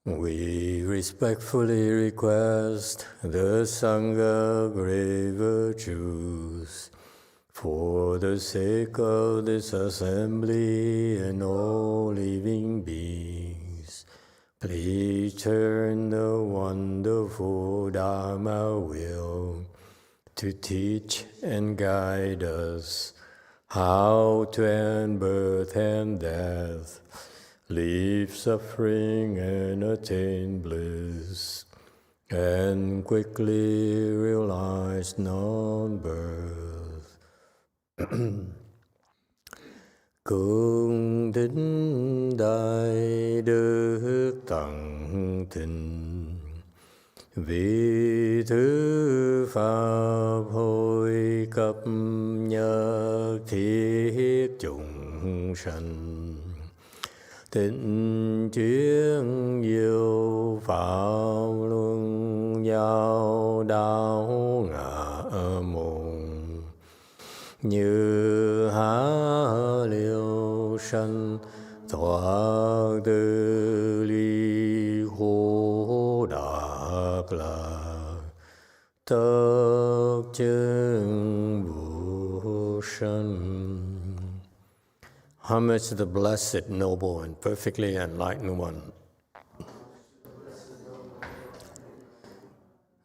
We respectfully request the Sangha great virtues for the sake of this assembly and all living beings. Please turn the wonderful Dharma wheel to teach and guide us how to end birth and death, leave suffering and attain bliss, and quickly realize non-birth. Cung kính đại đức tặng thịnh, vì thứ pháp hội cập nhật thiết chúng sanh, tịnh chuyên diệu pháp luân giao đạo ngã môn, như há liêu sanh thoát từ ly khổ đắc lạc, tất chứng vô sanh. Homage to the blessed, noble, and perfectly enlightened one.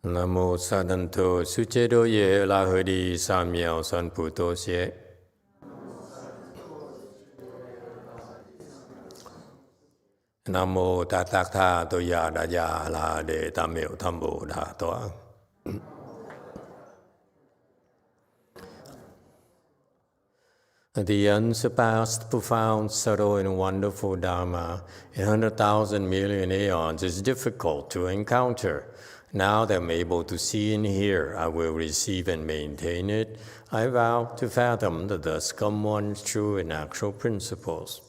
Nam mô Sa Đan Tô Sư Chế Đô Ye La Hơ Đi Sa Miao San Pu Tô Xie. Nam mô Ta Tác Tha Tô Ya Đa Ya La Đề Tam Miệu Tham Bồ Đà Toa. The unsurpassed, profound, subtle, and wonderful Dharma in 100,000 million aeons is difficult to encounter. Now that I'm able to see and hear, I will receive and maintain it. I vow to fathom the thus come one's true and actual principles.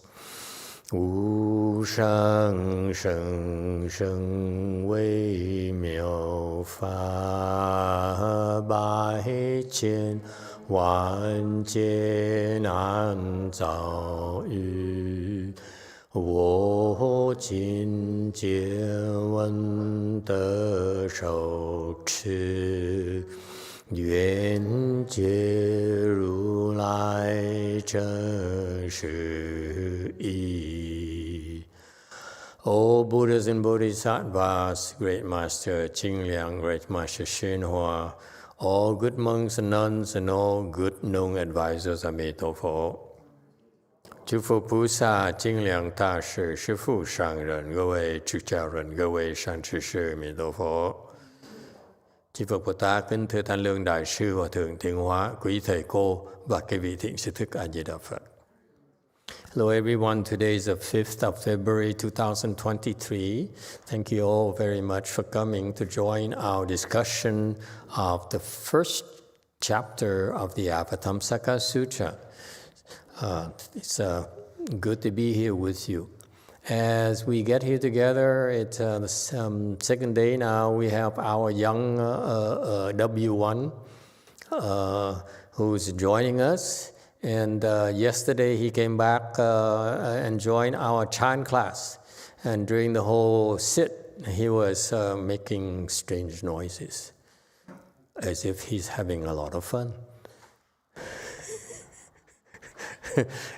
Wu shang sheng sheng wei miao fa bai qian wan jie nan zao yu. 我今见闻得受持，愿解如来真实义。 All Buddhas and Bodhisattvas, Great Master Qing Liang, Great Master Shen Hua, all good monks and nuns, and all good known advisors are made of all. 诸佛菩萨、精良大士、师父上人、各位出家人、各位善知识，弥陀佛。Chư Phật Bồ Tát, kính thưa Thanh Lương Đại sư Hòa thượng Thiện Hóa, quý thầy cô và các vị thiện sư thức A Di Đà Phật. Hello everyone, today is the 5th of February 2023. Thank you all very much for coming to join our discussion of the first chapter of the Avatamsaka Sutra. It's good to be here with you. As we get here together, it's the second day now. We have our young W1 who's joining us. And yesterday he came back and joined our chant class. And during the whole sit, he was making strange noises, as if he's having a lot of fun.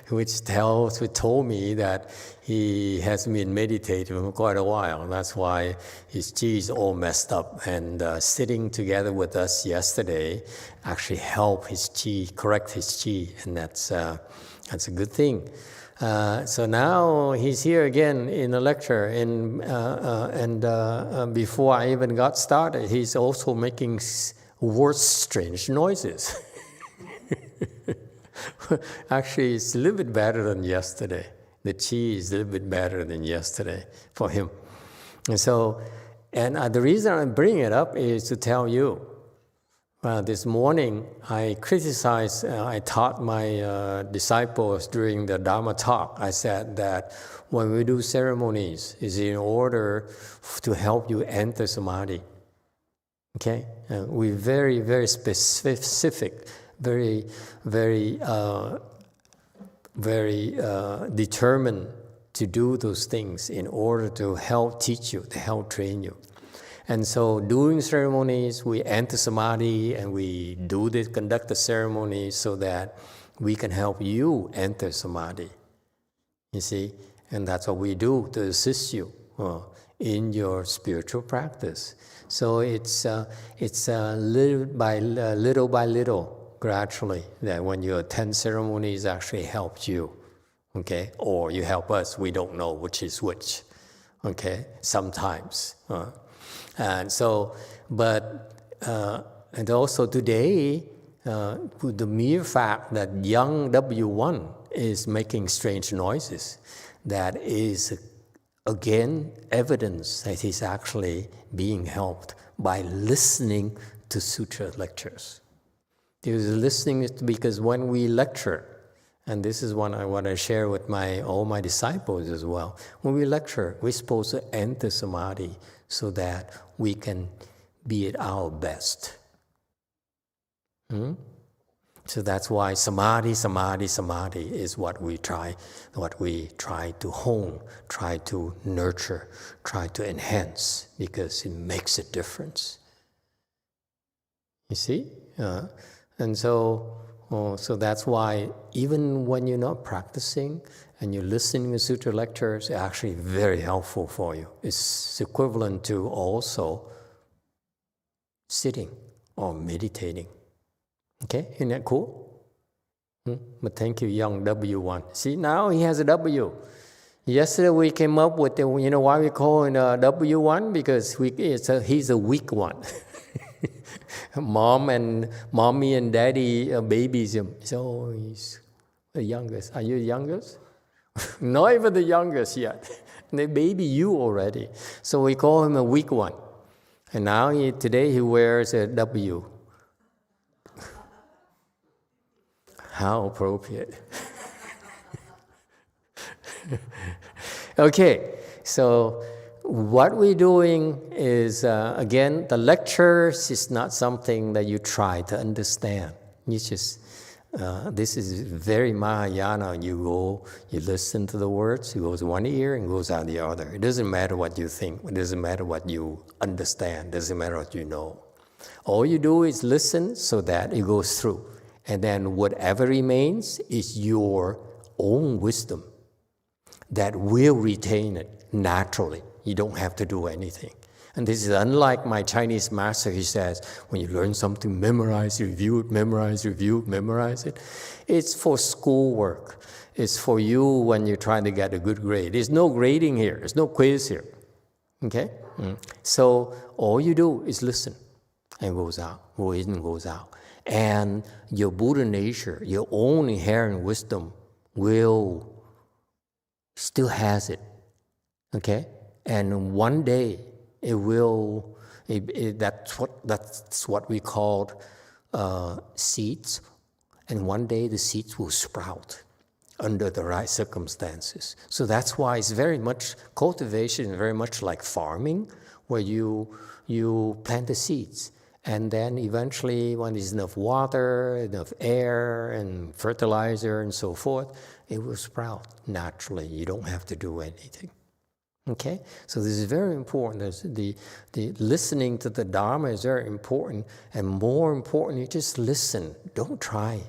Which told me that he has been meditating for quite a while. That's why his chi is all messed up. And sitting together with us yesterday actually helped his chi, correct his chi, and that's a good thing. So now he's here again in the lecture, and before I even got started, he's also making worse strange noises. Actually, it's a little bit better than yesterday. The chi is a little bit better than yesterday for him. And so, the reason I'm bringing it up is to tell you, this morning I taught my disciples during the Dharma talk. I said that when we do ceremonies, is in order to help you enter samadhi. Okay? We're very, very specific. Very determined to do those things in order to help teach you, to help train you. And so during ceremonies, we enter samadhi and we conduct the ceremony so that we can help you enter samadhi. You see? And that's what we do to assist you in your spiritual practice. So it's little by little, gradually, that when you attend ceremonies, actually helps you, okay? Or you help us, we don't know which is which, okay? Sometimes. And so, and also today, the mere fact that young W1 is making strange noises, that is, again, evidence that he's actually being helped by listening to sutra lectures. There's listening because when we lecture, and this is what I share with all my disciples as well, when we lecture, we're supposed to enter samadhi so that we can be at our best. So that's why samadhi is what we try to hone, try to nurture, try to enhance, because it makes a difference. You see? And so that's why even when you're not practicing and you're listening to sutra lectures, it's actually very helpful for you. It's equivalent to also sitting or meditating. Okay, isn't that cool? But thank you, young W1. See, now he has a W. Yesterday we came up with, why we call him W1? Because he's a weak one. Mommy and daddy babies him. So he's the youngest. Are you the youngest? Not even the youngest yet. They baby you already. So we call him a weak one. And now today he wears a W. How appropriate. Okay, so what we're doing is, again, the lectures is not something that you try to understand. You just, this is very Mahayana. You go, you listen to the words, it goes one ear and goes out the other. It doesn't matter what you think, it doesn't matter what you understand, it doesn't matter what you know. All you do is listen so that it goes through. And then whatever remains is your own wisdom that will retain it naturally. You don't have to do anything. And this is unlike my Chinese master. He says, when you learn something, memorize, review it, memorize, review it, memorize it. It's for schoolwork. It's for you when you're trying to get a good grade. There's no grading here. There's no quiz here. Okay? So all you do is listen. And it goes out. Goes in, goes out. And your Buddha nature, your own inherent wisdom will still has it, okay? And one day it will. That's what we call seeds. And one day the seeds will sprout under the right circumstances. So that's why it's very much cultivation, very much like farming, where you plant the seeds. And then eventually, when there's enough water, enough air, and fertilizer, and so forth, it will sprout naturally. You don't have to do anything. Okay? So this is very important. The listening to the Dharma is very important. And more important, you just listen. Don't try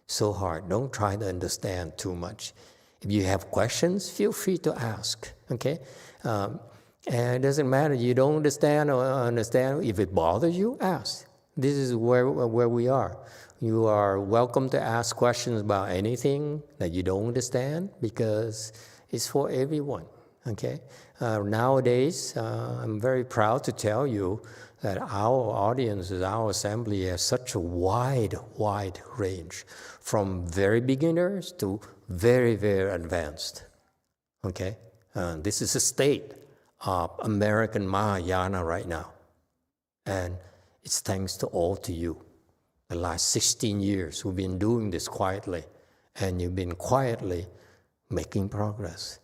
so hard. Don't try to understand too much. If you have questions, feel free to ask. Okay? And it doesn't matter, you don't understand or understand. If it bothers you, ask. This is where we are. You are welcome to ask questions about anything that you don't understand, because it's for everyone, okay? Nowadays, I'm very proud to tell you that our audiences, our assembly has such a wide range, from very beginners to very, very advanced, okay? This is a state of American Mahayana right now. And it's thanks to all to you. The last 16 years, we've been doing this quietly, and you've been quietly making progress.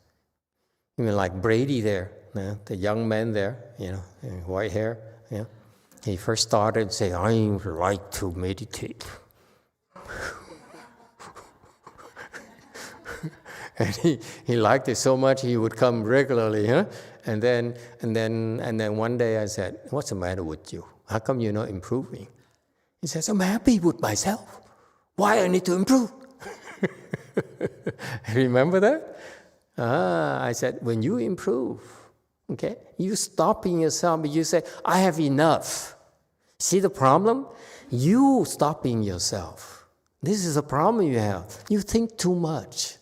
Even like Brady there, the young man there, white hair, he first started saying, I like to meditate. And he liked it so much he would come regularly, huh? And then one day I said, "What's the matter with you? How come you're not improving?" He says, "I'm happy with myself. Why I need to improve?" Remember that? I said, when you improve, okay, you stopping yourself, you say, "I have enough." See the problem? You stopping yourself. This is a problem you have. You think too much.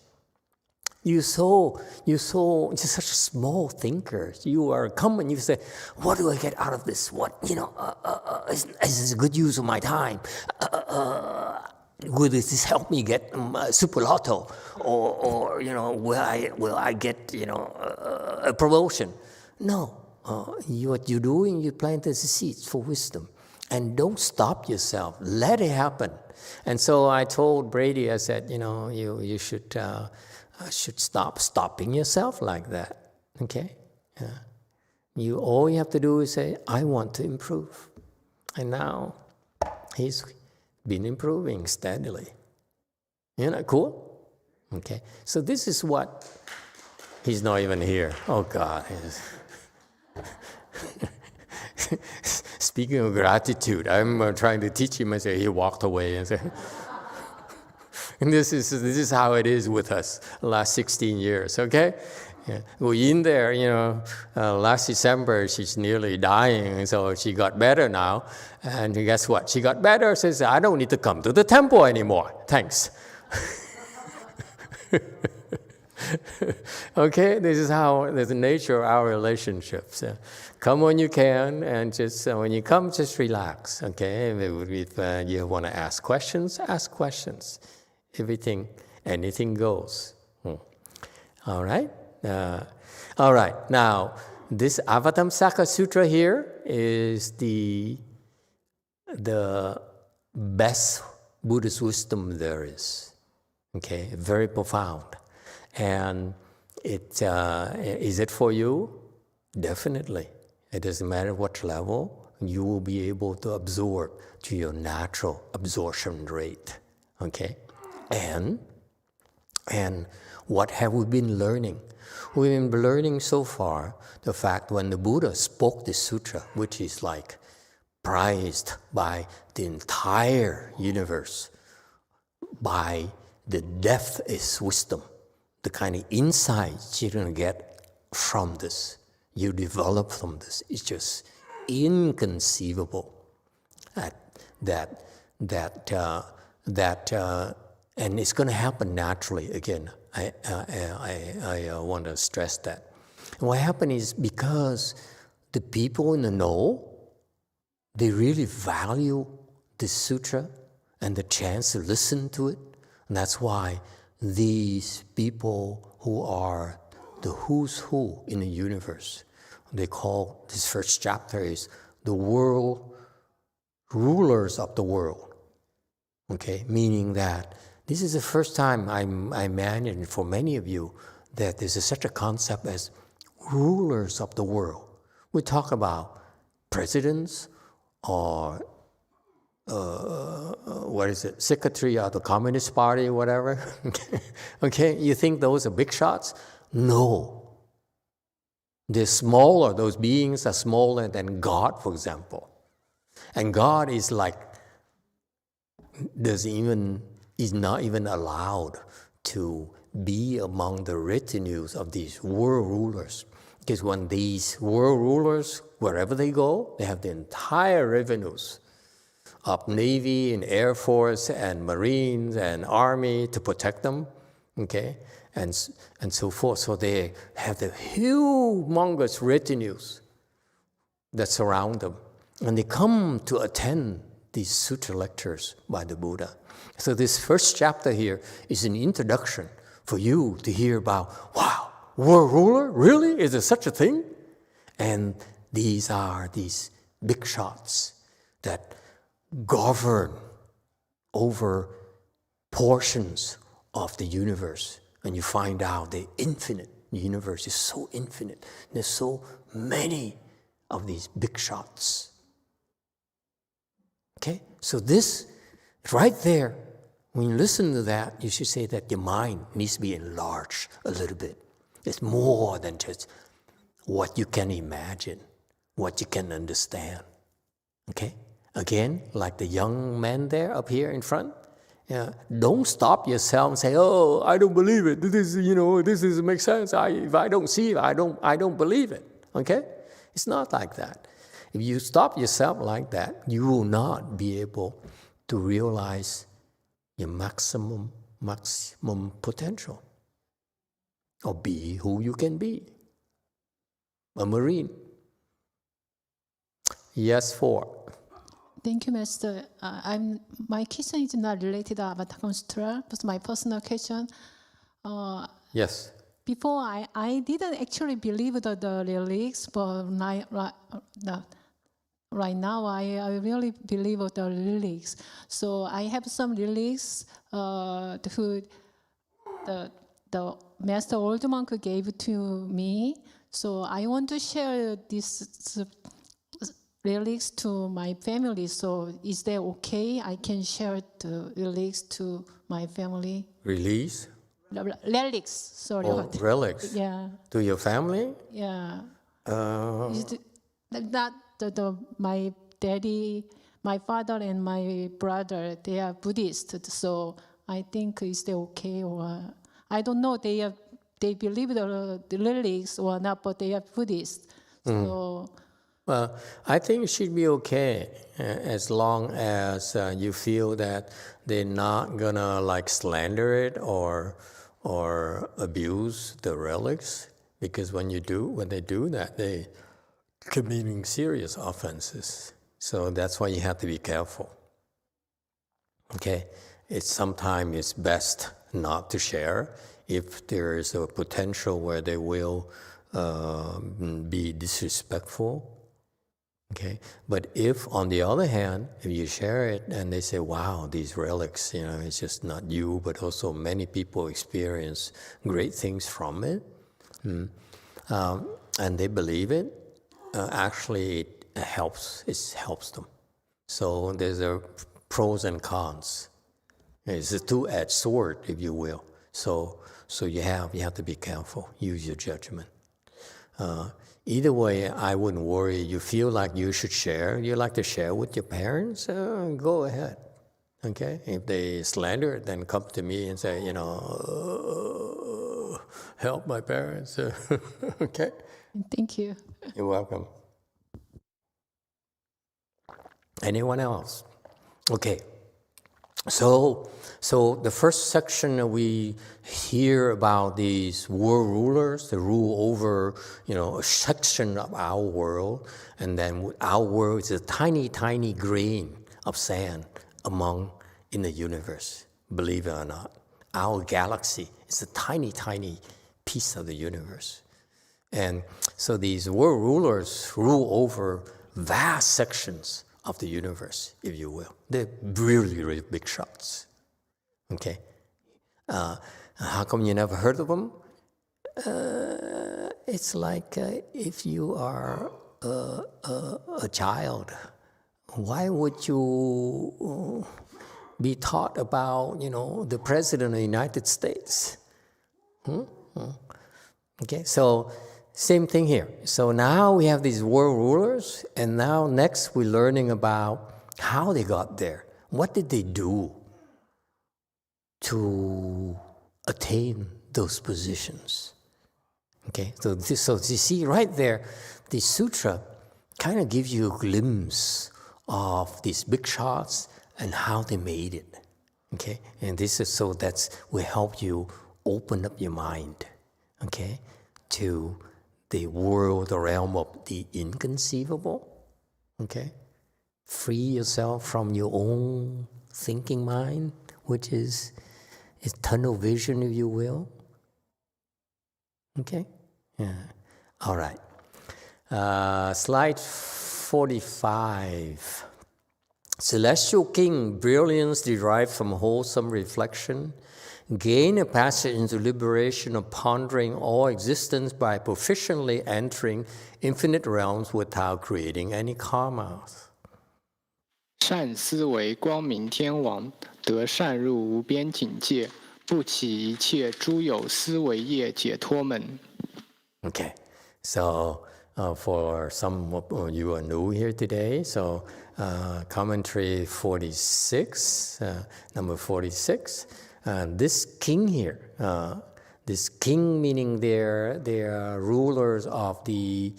You're such a small thinker. You are common. You say, "What do I get out of this? What, is this a good use of my time? Will this help me get super lotto? Or will I get, a promotion?" No. What you're doing, you plant the seeds for wisdom. And don't stop yourself. Let it happen. And so I told Brady, I said, you should stop stopping yourself like that. Okay? Yeah. All you have to do is say, "I want to improve." And now he's been improving steadily. Isn't that cool? Okay. So this is what, he's not even here. Oh God. Speaking of gratitude, I'm trying to teach him. I say he walked away and said, and this is how it is with us the last 16 years. Okay, yeah. We're in there. Last December she's nearly dying, and so she got better now. And guess what? She got better. Says, "I don't need to come to the temple anymore. Thanks." Okay, this is how the nature of our relationships. Come when you can, and just when you come, just relax. Okay, if you want to ask questions, ask questions. Anything goes. All right. All right. Now, this Avatamsaka Sutra here is the best Buddhist wisdom there is. Okay, very profound. And is it for you? Definitely. It doesn't matter what level, you will be able to absorb to your natural absorption rate. Okay? And what have we been learning? We've been learning so far the fact when the Buddha spoke this sutra, which is like prized by the entire universe, by the depth is wisdom. The kind of insights you're going to get from this, you develop from this, is just inconceivable. And it's going to happen naturally. Again, I want to stress that. And what happened is because the people in the know, they really value this sutra and the chance to listen to it, and that's why these people who are the who's who in the universe, they call this first chapter is the world rulers of the world. Okay, meaning that this is the first time I imagine for many of you that there's such a concept as rulers of the world. We talk about presidents or secretary of the Communist Party, whatever. Okay, you think those are big shots? No. They're smaller, those beings are smaller than God, for example. And God is like, is not even allowed to be among the retinues of these world rulers. Because when these world rulers, wherever they go, they have the entire revenues of Navy and Air Force and Marines and Army to protect them, okay, and so forth. So they have the humongous retinues that surround them. And they come to attend these sutra lectures by the Buddha. So this first chapter here is an introduction for you to hear about, wow, world ruler? Really? Is there such a thing? And these are these big shots that govern over portions of the universe. And you find out the infinite universe is so infinite. There's so many of these big shots. Okay? So this, right there, When you listen to that, you should say that your mind needs to be enlarged a little bit. It's more than just what you can imagine, what you can understand. Okay? Again, like the young man there up here in front, don't stop yourself and say, "Oh, I don't believe it. This doesn't make sense. If I don't see it, I don't believe it." Okay? It's not like that. If you stop yourself like that, you will not be able to realize your maximum potential, or be who you can be. A Marine. Yes, 4. Thank you, Master. My question is not related to avatamsaka sutra, but my personal question. Yes. Before, I didn't actually believe the lyrics, but right now I really believe the lyrics. So I have some lyrics who the Master Old Monk gave to me. So I want to share this lyrics to my family. So is that okay? I can share the lyrics to my family. Release? Relics, sorry. Oh, relics. Yeah. To your family? Yeah. My daddy, my father, and my brother, they are Buddhist. So I think is that okay? Or I don't know. They believe the lyrics or not, but they are Buddhist. So. Well, I think it should be okay as long as you feel that they're not gonna like slander it or abuse the relics, because when they do that, they committing serious offenses. So that's why you have to be careful. Okay, sometimes it's best not to share if there is a potential where they will be disrespectful. Okay, but if, on the other hand, if you share it and they say, "Wow, these relics, it's just not you, but also many people experience great things from it," and they believe it, actually it helps them. So there's a pros and cons. It's a two-edged sword, if you will. So you have to be careful. Use your judgment. Either way, I wouldn't worry. You feel like you should share, you like to share with your parents, go ahead. Okay? If they slander, then come to me and say, help my parents. Okay? Thank you. You're welcome. Anyone else? Okay. So the first section we hear about these world rulers, they rule over, a section of our world, and then our world is a tiny, tiny grain of sand in the universe, believe it or not. Our galaxy is a tiny, tiny piece of the universe. And so these world rulers rule over vast sections of the universe, if you will. They're really, really big shots. Okay? How come you never heard of them? It's like if you are a child, why would you be taught about, the President of the United States? Okay, so same thing here. So now we have these world rulers, and now next we're learning about how they got there. What did they do to attain those positions? Okay, so you see right there, the sutra kind of gives you a glimpse of these big shots and how they made it. Okay, and this is will help you open up your mind, okay, to the world, the realm of the inconceivable, okay? Free yourself from your own thinking mind, which is tunnel vision, if you will. Okay? Yeah. All right. Slide 45. Celestial king, brilliance derived from wholesome reflection, gain a passage into liberation of pondering all existence by proficiently entering infinite realms without creating any karmas. 善思为光明天王，得善入无边境界，不起一切诸有思维业解脱门。 Okay, so for some of you are new here today, so commentary 46, number 46, this king here, this king meaning they're rulers of the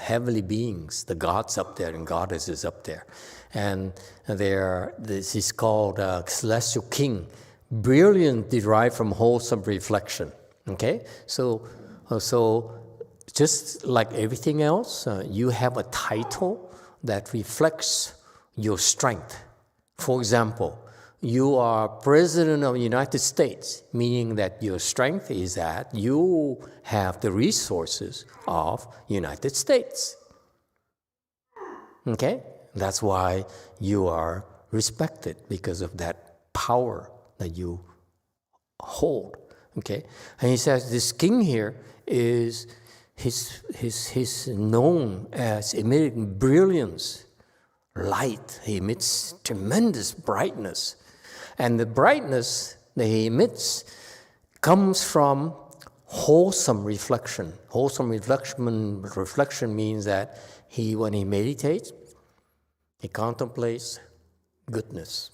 heavenly beings, the gods up there and goddesses up there, and this is called celestial king, brilliant derived from wholesome reflection. Okay, so just like everything else, you have a title that reflects your strength. For example, you are President of the United States, meaning that your strength is that you have the resources of United States. Okay? That's why you are respected, because of that power that you hold. Okay? And he says this king here is he's known as emitting brilliance, light. He emits tremendous brightness. And the brightness that he emits comes from wholesome reflection. Wholesome reflection means that when he meditates, he contemplates goodness.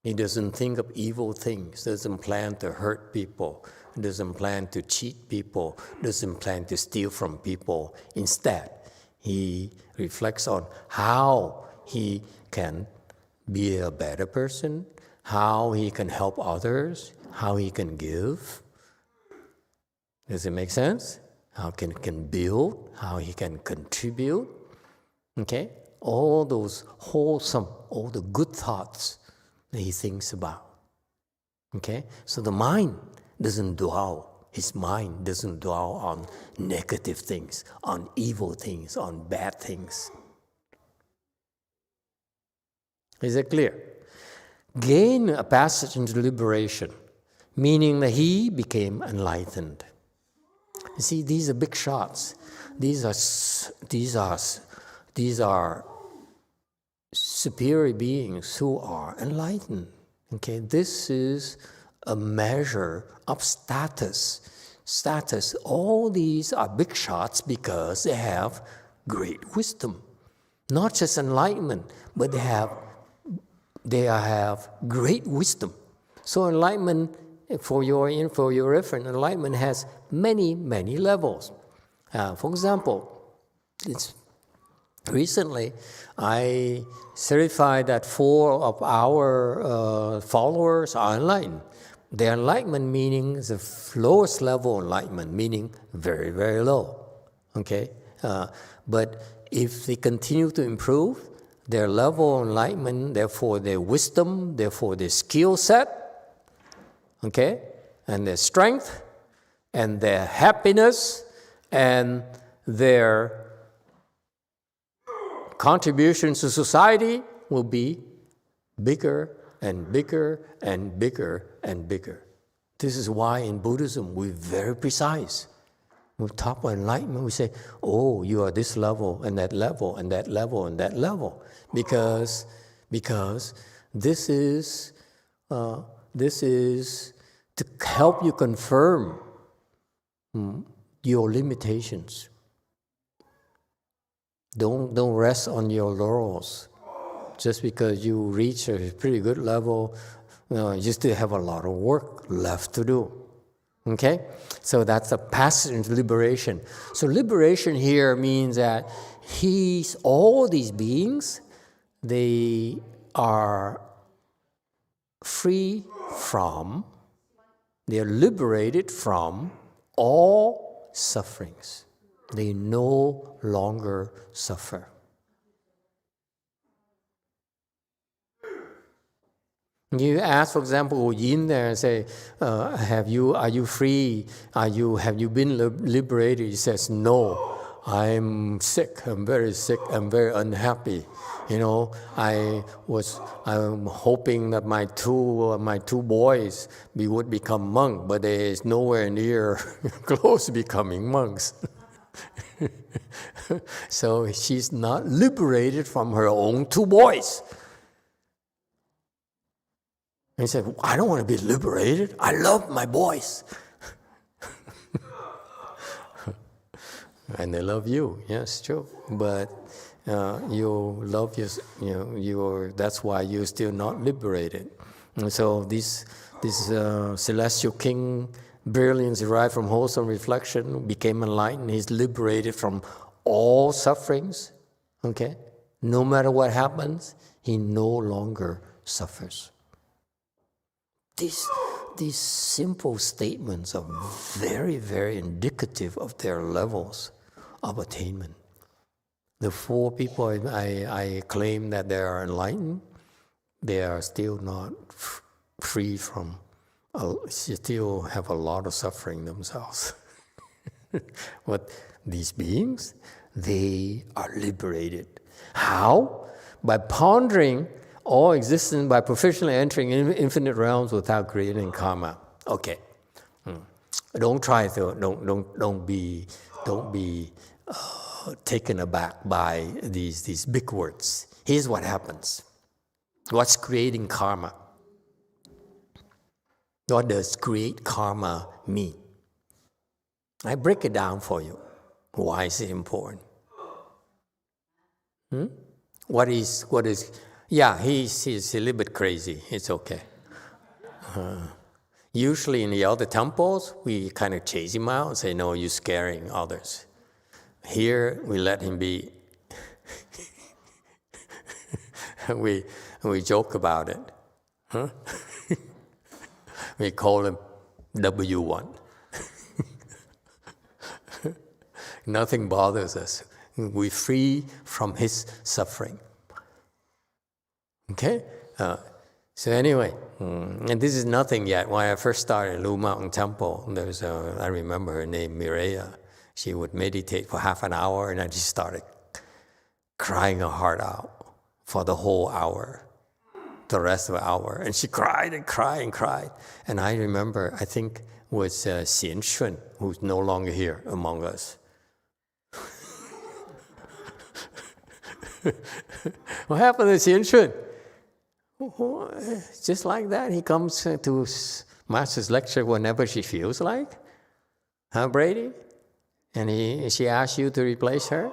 He doesn't think of evil things, doesn't plan to hurt people, doesn't plan to cheat people, doesn't plan to steal from people. Instead, he reflects on how he can be a better person, how he can help others, how he can give. Does it make sense? How he can build, how he can contribute. Okay? All those wholesome, all the good thoughts that he thinks about. Okay? So the mind doesn't dwell, his mind doesn't dwell on negative things, on evil things, on bad things. Is it clear? Gain a passage into liberation, meaning that he became enlightened. You see, these are big shots. These are superior beings who are enlightened. Okay, this is a measure of status. All these are big shots because they have great wisdom. Not just enlightenment, but they have great wisdom. So enlightenment, for your reference, enlightenment has many, many levels. For example, recently, I certified that 4 of our followers are enlightened. The enlightenment meaning the lowest level enlightenment, meaning very, very low. Okay? But if they continue to improve, their level of enlightenment, therefore their wisdom, therefore their skill set, okay, and their strength, and their happiness, and their contributions to society will be bigger and bigger and bigger and bigger. This is why in Buddhism we're very precise. We talk about enlightenment, we say, oh, you are this level and that level and that level and that level. Because this is to help you confirm your limitations. Don't rest on your laurels. Just because you reach a pretty good level, you still have a lot of work left to do. Okay? So that's a passage into liberation. So liberation here means that all these beings, they are free from, they are liberated from all sufferings. They no longer suffer. You ask, for example, Wu Yin there and say, are you free? Have you been liberated? He says, no, I'm sick. I'm very sick. I'm very unhappy. I'm hoping that my two boys would become monks, but there is nowhere near close to becoming monks. So she's not liberated from her own two boys. And he said, I don't want to be liberated. I love my boys. And they love you. Yes, true. But you love that's why you're still not liberated. And so this celestial king, brilliance derived from wholesome reflection, became enlightened. He's liberated from all sufferings. Okay? No matter what happens, he no longer suffers. These simple statements are very, very indicative of their levels of attainment. The four people I claim that they are enlightened, they are still not free from, still have a lot of suffering themselves. But these beings, they are liberated. How? By pondering all existence, by proficiently entering infinite realms without creating karma. Okay. Don't try to, don't be taken aback by these big words. Here's what happens. What's creating karma? What does create karma mean? I break it down for you. Why is it important? What is? Yeah, he's a little bit crazy. It's okay. Usually in the other temples, we kind of chase him out and say, no, you're scaring others. Here, we let him be. we joke about it. Huh? We call him W1. Nothing bothers us. We're free from his suffering. Okay? So anyway, and this is nothing yet. When I first started in Lu Mountain Temple, I remember her name, Mireya. She would meditate for half an hour, and I just started crying her heart out for the whole hour, the rest of the hour. And she cried and cried and cried. And I remember, I think, was Xian Shun, who's no longer here among us. What happened to Xian Shun? Just like that, he comes to Master's lecture whenever she feels like. Huh, Brady? And she asks you to replace her?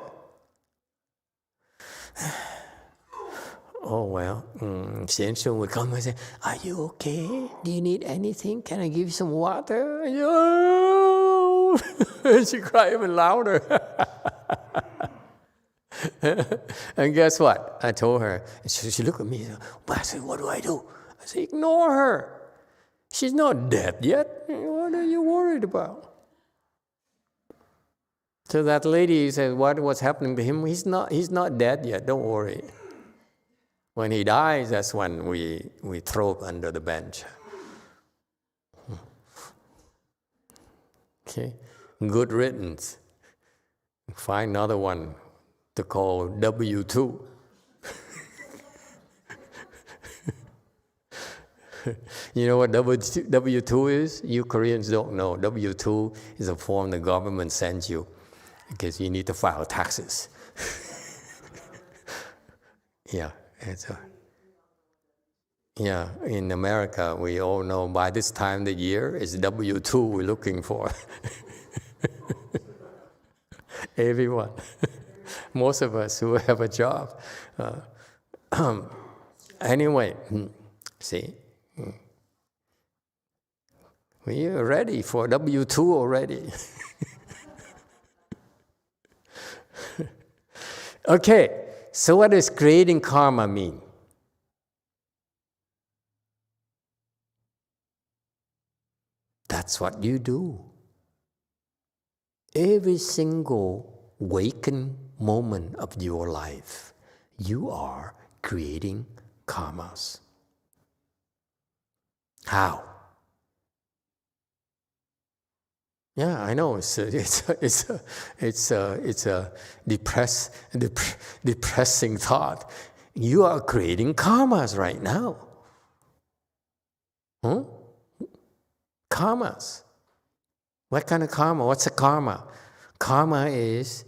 Oh, well, Xian Shun would come and say, are you okay? Do you need anything? Can I give you some water? And she cried even louder. And guess what? I told her. She looked at me and said, Master, what do I do? I said, ignore her. She's not dead yet. What are you worried about? So that lady said, what's happening to him? He's not dead yet. Don't worry. When he dies, that's when we throw him under the bench. Okay? Good riddance. Find another one to call W2. You know what W2 is? You Koreans don't know. W2 is a form the government sends you because you need to file taxes. Yeah, in America, we all know by this time of the year, it's W2 we're looking for. Everyone. Most of us who have a job. Anyway, see, we are ready for W2 already. Okay, so what does creating karma mean? That's what you do. Every single wakened moment of your life, you are creating karmas. How? Yeah, I know it's a depressing thought. You are creating karmas right now. Karmas. What kind of karma? What's a karma? Karma is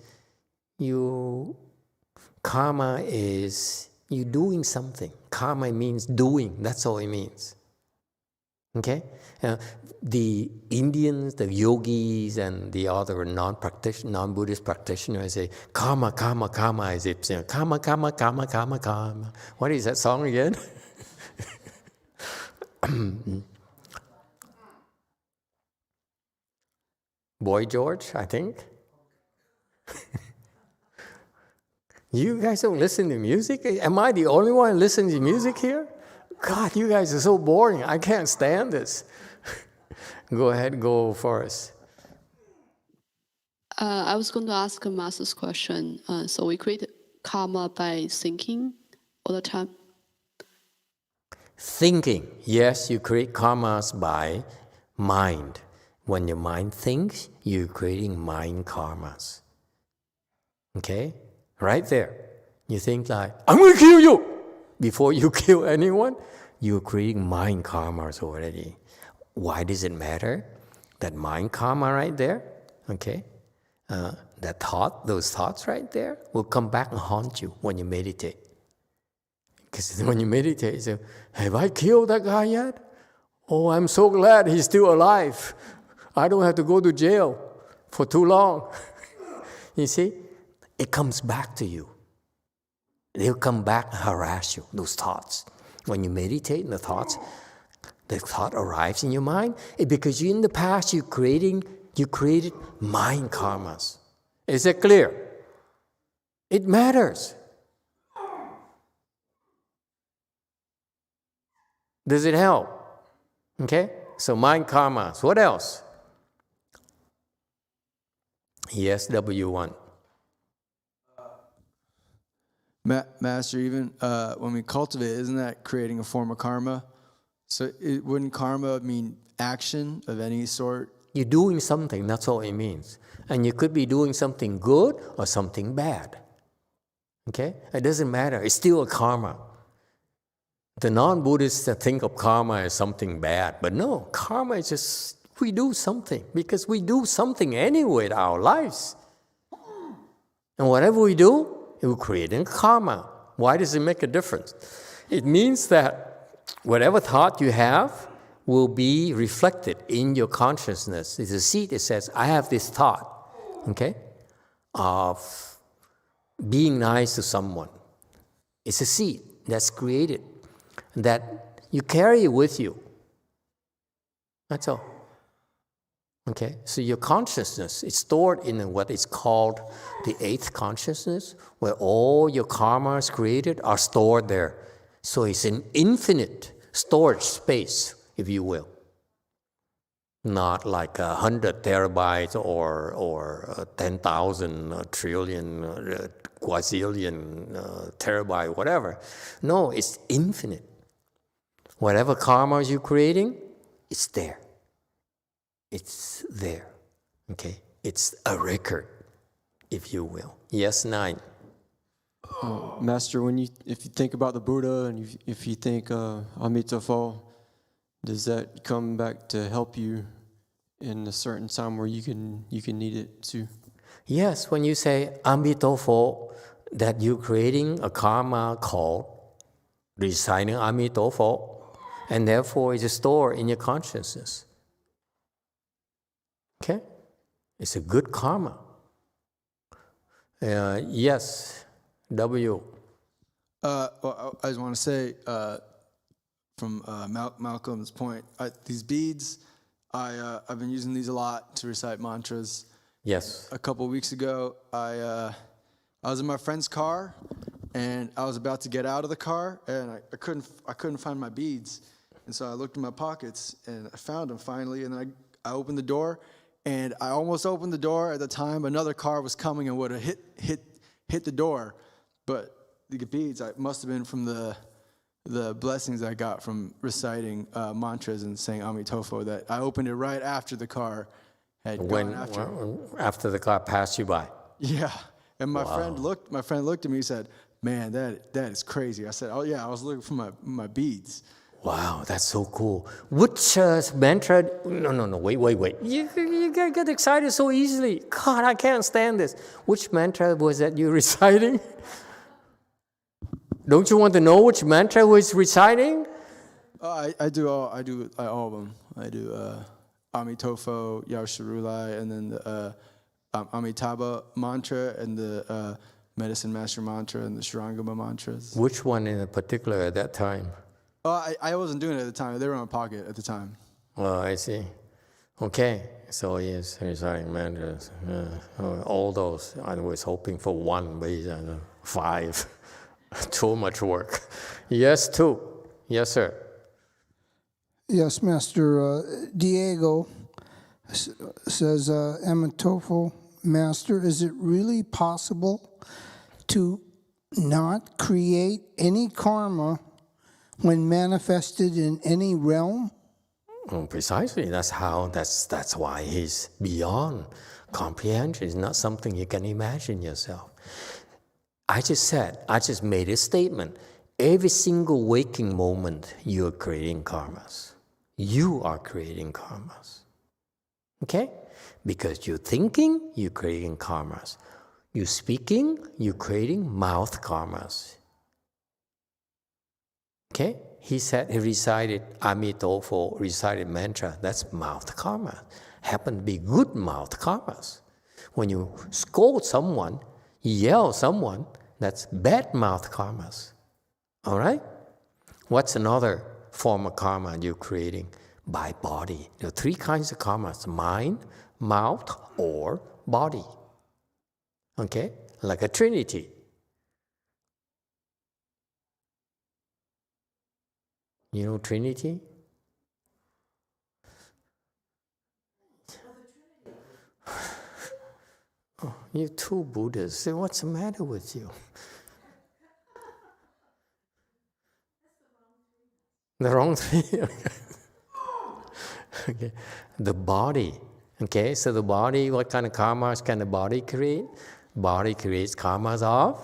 karma is you doing something. Karma means doing. That's all it means. Okay? The Indians, the yogis, and the other non-Buddhist practitioners say, karma, karma, karma, as if saying, karma, karma, karma, karma, karma. What is that song again? Boy George, I think. You guys don't listen to music? Am I the only one listening to music here? God, you guys are so boring. I can't stand this. Go ahead, go first. I was going to ask a master's question. So we create karma by thinking all the time? Thinking. Yes, you create karmas by mind. When your mind thinks, you're creating mind karmas. Okay? Right there. You think like, I'm going to kill you! Before you kill anyone, you're creating mind karmas already. Why does it matter? That mind karma right there, okay? That thought, those thoughts right there will come back and haunt you when you meditate. Because when you meditate, you say, have I killed that guy yet? Oh, I'm so glad he's still alive. I don't have to go to jail for too long. You see? It comes back to you. They'll come back and harass you, those thoughts. When you meditate and the thought arrives in your mind, it's because in the past you created mind karmas. Is it clear? It matters. Does it help? Okay? So mind karmas. What else? Yes, W1. Master, even when we cultivate, isn't that creating a form of karma? So wouldn't karma mean action of any sort? You're doing something, that's all it means. And you could be doing something good or something bad. Okay? It doesn't matter. It's still a karma. The non-Buddhists think of karma as something bad. But no, karma is just we do something. Because we do something anyway in our lives. And whatever we do, it will create a karma. Why does it make a difference? It means that whatever thought you have will be reflected in your consciousness. It's a seed that says, I have this thought, okay, of being nice to someone. It's a seed that's created, that you carry it with you. That's all. Okay, so your consciousness is stored in what is called the eighth consciousness, where all your karmas created are stored there. So it's an infinite storage space, if you will. Not like 100 terabytes or 10,000 trillion, quadrillion terabyte, whatever. No, it's infinite. Whatever karma you're creating, it's there. It's there, okay? It's a record, if you will. Yes, 9. Master, if you think about the Buddha and if you think Amitabha, does that come back to help you in a certain time where you can need it too? Yes, when you say Amitabha, that you're creating a karma called reciting Amitabha, and therefore it's stored in your consciousness. Okay? It's a good karma. Yes, W. Well, I just want to say, from Malcolm's point, these beads, I've been using these a lot to recite mantras. Yes. A couple of weeks ago, I was in my friend's car, and I was about to get out of the car, and I couldn't find my beads, and so I looked in my pockets, and I found them finally, and then I opened the door. And I almost opened the door at the time another car was coming and would have hit the door. But the beads must have been from the blessings I got from reciting mantras and saying Amitabha, that I opened it right after the car had gone after. After the car passed you by. Yeah. And my friend looked at me and said, man, that is crazy. I said, oh yeah, I was looking for my beads. Wow, that's so cool. Which mantra? No, wait. You get excited so easily. God, I can't stand this. Which mantra was that you reciting? Don't you want to know which mantra was reciting? I do all of them. I do Amitofo, Yaosharulai, and then the Amitabha mantra, and the Medicine Master mantra, and the Shurangama mantras. Which one in particular at that time? I wasn't doing it at the time. They were in my pocket at the time. Oh, I see. Okay, so he is reciting mantras. All those. I was hoping for one, but 5. Too much work. Yes, 2. Yes, sir. Yes, Master. Diego says, Amitofo, Master, is it really possible to not create any karma when manifested in any realm? Precisely. That's why he's beyond comprehension. It's not something you can imagine yourself. I just made a statement. Every single waking moment, you're creating karmas. You are creating karmas. Okay? Because you're thinking, you're creating karmas. You're speaking, you're creating mouth karmas. Okay? He recited Amitofo, recited mantra. That's mouth karma. Happen to be good mouth karmas. When you scold someone, yell someone, that's bad mouth karmas. All right? What's another form of karma you're creating? By body. There are 3 kinds of karmas: mind, mouth, or body. Okay? Like a trinity. You know Trinity? Oh, you 2 Buddhas. What's the matter with you? The wrong 3? Okay. The body. Okay, so the body, what kind of karmas can the body create? Body creates karmas of?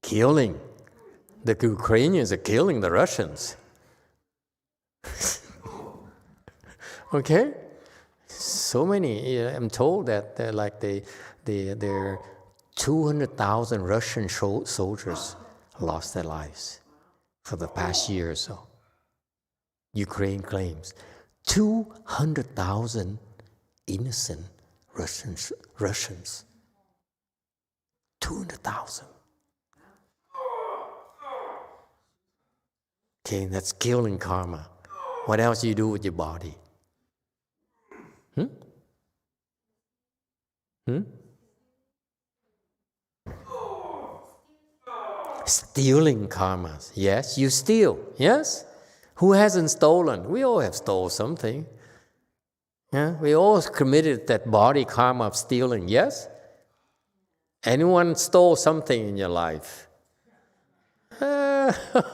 Killing. The Ukrainians are killing the Russians. Okay? So many, I'm told that there are 200,000 Russian soldiers lost their lives for the past year or so. Ukraine claims 200,000 innocent Russians. 200,000. Okay, that's killing karma. What else do you do with your body? Stealing karmas. Yes, you steal. Yes? Who hasn't stolen? We all have stolen something. Yeah? We all committed that body karma of stealing. Yes? Anyone stole something in your life?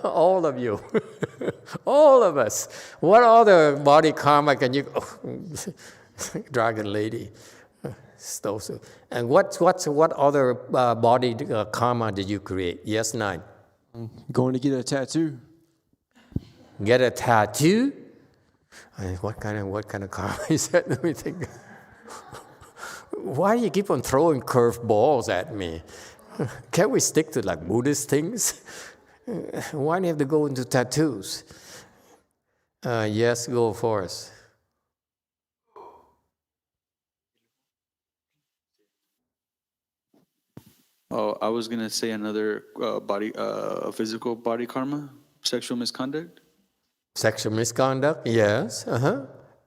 All of you. All of us. What other body karma can you... Dragon lady. Stole some. And what other body karma did you create? Yes, 9. Going to get a tattoo. Get a tattoo? What kind of karma is that? Let me think. Why do you keep on throwing curved balls at me? Can't we stick to like Buddhist things? Why do you have to go into tattoos? Yes, go for us. Oh, I was gonna say another physical body karma, sexual misconduct. Sexual misconduct, yes.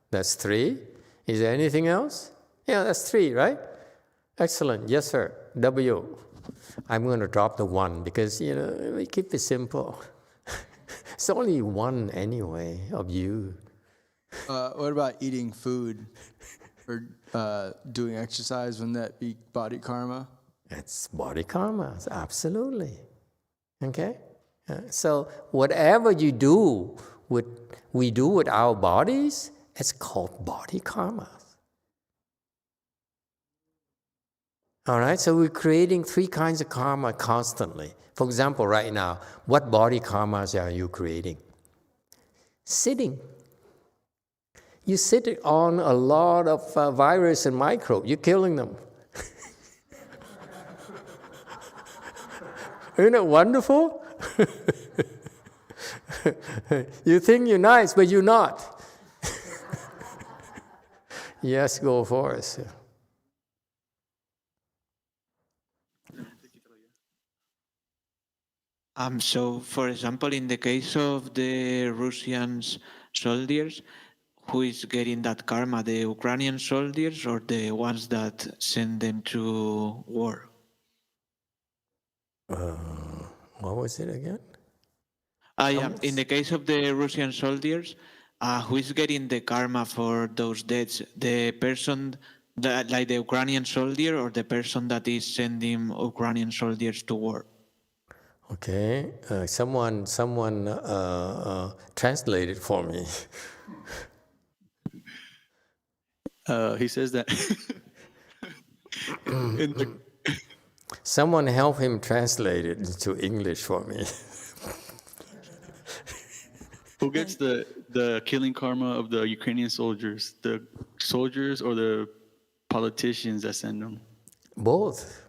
That's 3. Is there anything else? Yeah, that's 3, right? Excellent. Yes, sir. W. I'm going to drop the 1 because, we keep it simple. It's only 1 anyway of you. What about eating food or doing exercise? Wouldn't that be body karma? It's body karma, absolutely. Okay? So whatever we do with our bodies, it's called body karma. All right, so we're creating three kinds of karma constantly. For example, right now, what body karmas are you creating? Sitting. You sit on a lot of virus and microbe. You're killing them. Isn't it wonderful? You think you're nice, but you're not. Yes, go for it. So, for example, in the case of the Russian soldiers, who is getting that karma, the Ukrainian soldiers or the ones that send them to war? What was it again? Yeah, in the case of the Russian soldiers, who is getting the karma for those deaths? The person that, like the Ukrainian soldier, or the person that is sending Ukrainian soldiers to war? Okay, someone translate it for me. He says that Someone help him translate it into English for me. who gets the killing karma of the Ukrainian soldiers? The soldiers or the politicians that send them? Both.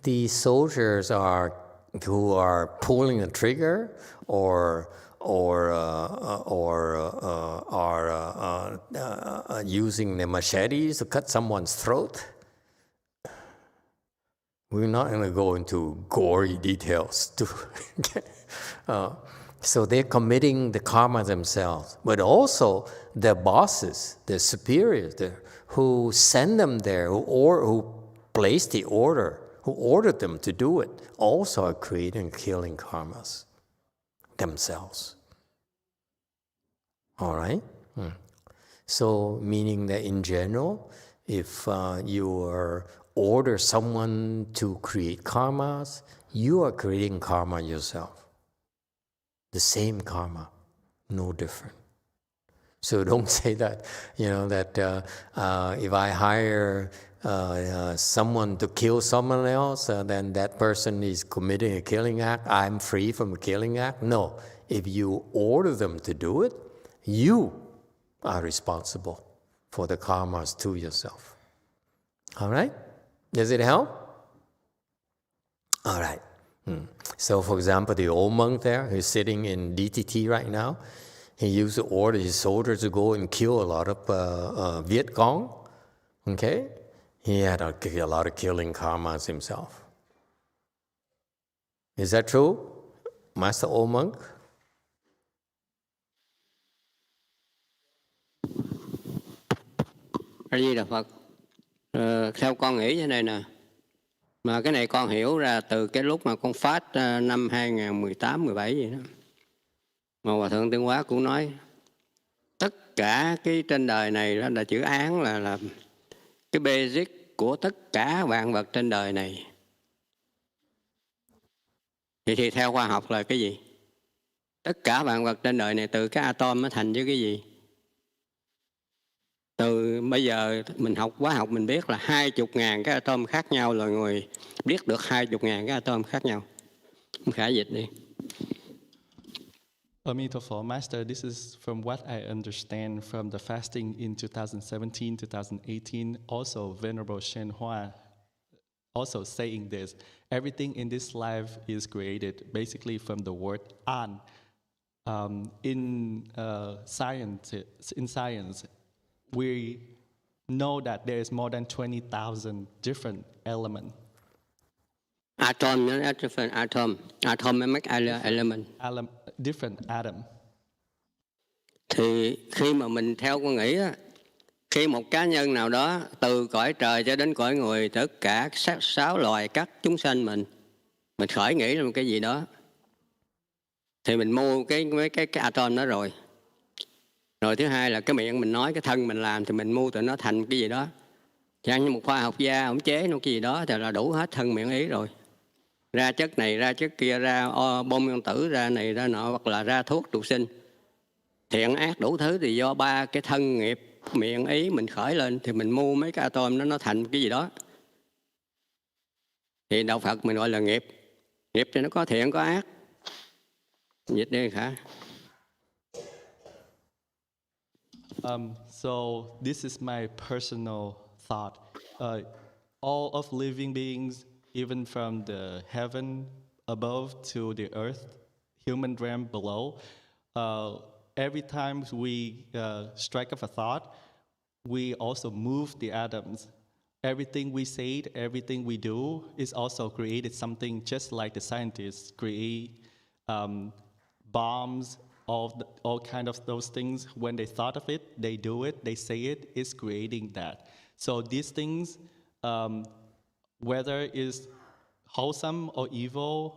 The soldiers who are pulling the trigger or are using the machetes to cut someone's throat. We're not going to go into gory details. So they're committing the karma themselves, but also their bosses, their superiors, who send them there, who place the order, who ordered them to do it, also are creating killing karmas themselves. All right? So meaning that in general, if you order someone to create karmas, you are creating karma yourself. The same karma, no different. So don't say that, if I hire someone to kill someone else, then that person is committing a killing act, I'm free from a killing act. No, if you order them to do it, you are responsible for the karmas to yourself. All right? Does it help? All right. So, for example, the old monk there who's sitting in DTT right now, he used to order his soldiers to go and kill a lot of Viet Cong. Okay? He had a lot of killing karmas himself. Is that true, Master Old Monk? A Di Đà Phật. Theo con nghĩ thế này nè, mà cái này con hiểu ra từ cái lúc mà con phát năm 2018, 17 vậy đó. Mà Hòa Thượng Tuyên Hóa cũng nói tất cả cái trên đời này đó là chữ án là cái basic của tất cả vạn vật trên đời này. Vậy thì theo khoa học là cái gì? Tất cả vạn vật trên đời này từ cái atom nó thành với cái gì? Từ bây giờ mình học hóa học mình biết là 20.000 cái atom khác nhau, rồi người biết được 20.000 cái atom khác nhau. Ông Khải dịch đi. Amitabha Master, this is from what I understand from the fasting in 2017, 2018. Also, Venerable Shen Hua also saying this. Everything in this life is created basically from the word an. In science, we know that there is more than 20,000 different elements. Atom, different atom. Atom make element. Different atom. Thì khi mà mình theo con nghĩ á, khi một cá nhân nào đó từ cõi trời cho đến cõi người, tất cả 6 loài các chúng sanh mình khởi nghĩ là một cái gì đó, thì mình mua cái atom đó rồi. Rồi thứ hai là cái miệng mình nói, cái thân mình làm thì mình mua tụi nó thành cái gì đó. Chẳng như một khoa học gia ông chế nó cái gì đó thì là đủ hết thân miệng ý rồi. Ra chất này, ra chất kia, ra bom nguyên tử, ra này, ra nọ, hoặc là ra thuốc trụ sinh. Thiện ác đủ thứ thì do 3 cái thân nghiệp miệng ý mình khởi lên thì mình mua mấy cái atom đó nó thành cái gì đó. Thì đạo Phật mình gọi là nghiệp. Nghiệp thì nó có thiện có ác. Dịch đi hả? So this is my personal thought. All of living beings, even from the heaven above to the earth, human realm below, every time we strike up a thought, we also move the atoms. Everything we say, everything we do is also created something just like the scientists create bombs, all kind of those things. When they thought of it, they do it, they say it, it's creating that. So these things, whether it's wholesome or evil,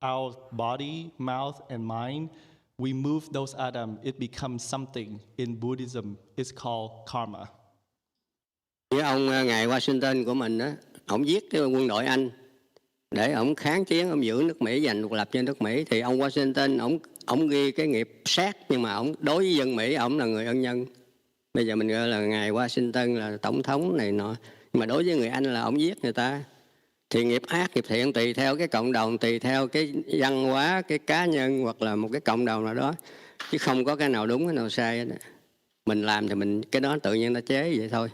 our body, mouth, and mind, we move those atoms, it becomes something. In Buddhism, it's called karma. Với ông ngài Washington của mình đó, ông giết cái quân đội Anh để ông kháng chiến, ông giữ nước Mỹ, giành độc lập cho nước Mỹ. Thì ông Washington, ông ghi cái nghiệp sát, nhưng mà ông đối với dân Mỹ, ông là người ân nhân. Bây giờ mình gọi là ngài Washington là tổng thống này nọ, nhưng mà đối với người Anh là ông giết người ta. Thì nghiệp ác, nghiệp thiện tùy theo cái cộng đồng, tùy theo cái văn hóa, cái cá nhân hoặc là một cái cộng đồng nào đó, chứ không có cái nào đúng, cái nào sai hết. Mình làm thì mình cái đó tự nhiên nó chế vậy thôi.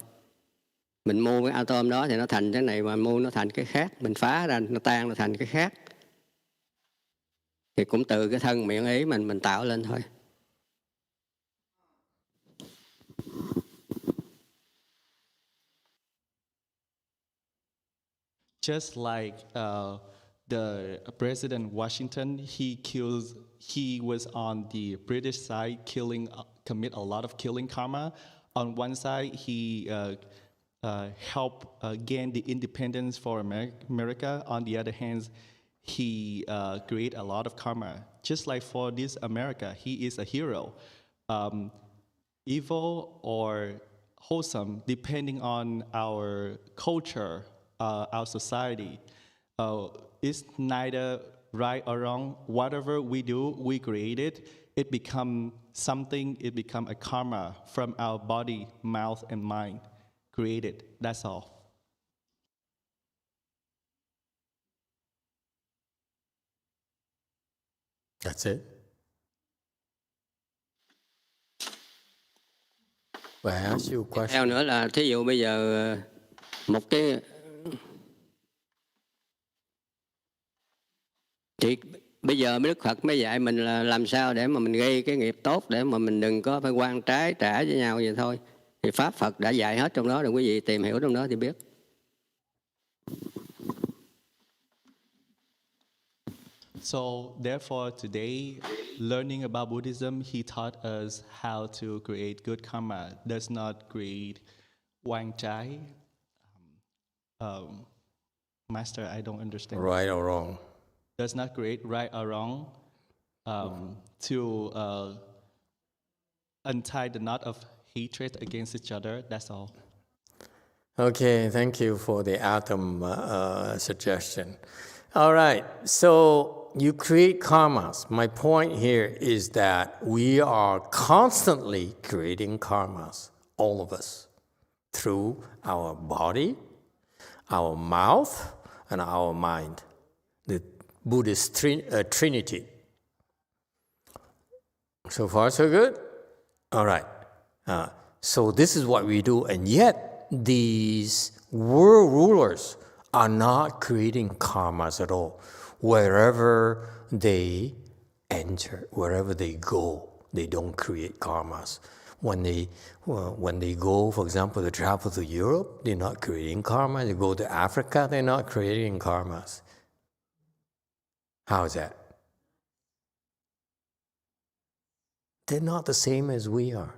Mình mua cái atom đó thì nó thành cái này, mà mua nó thành cái khác, mình phá ra nó tan nó thành cái khác. Thì cũng từ cái thân miệng ý mình tạo lên thôi. Just like the President Washington, he was on the British side, commit a lot of killing karma. On one side, he helped gain the independence for America. On the other hand, he create a lot of karma. Just like for this America, he is a hero. Evil or wholesome, depending on our culture, our society. It's neither right or wrong. Whatever we do, we create it. It become something, it become a karma from our body, mouth, and mind. Created, that's all. That's it. Well, I ask you a question. Theo nữa là thí dụ bây giờ một cái thì bây giờ Đức Phật mới dạy mình là làm sao để mà mình gây cái nghiệp tốt, để mà mình đừng có phải oan trái trả với nhau vậy thôi. Thì Pháp Phật đã dạy hết trong đó, rồi quý vị tìm hiểu trong đó thì biết. So therefore today, learning about Buddhism, he taught us how to create good karma. Does not create oan trái. Master, I don't understand. Right or wrong. Does not create right or wrong. To untie the knot of hatred against each other, that's all. Okay, thank you for the atom suggestion. All right, so you create karmas. My point here is that we are constantly creating karmas, all of us, through our body, our mouth, and our mind. The Buddhist Trinity. So far, so good? All right. So this is what we do, and yet these world rulers are not creating karmas at all. Wherever they enter, wherever they go, they don't create karmas. When they go, for example, they travel to Europe, they're not creating karma. They go to Africa, they're not creating karmas. How is that? They're not the same as we are.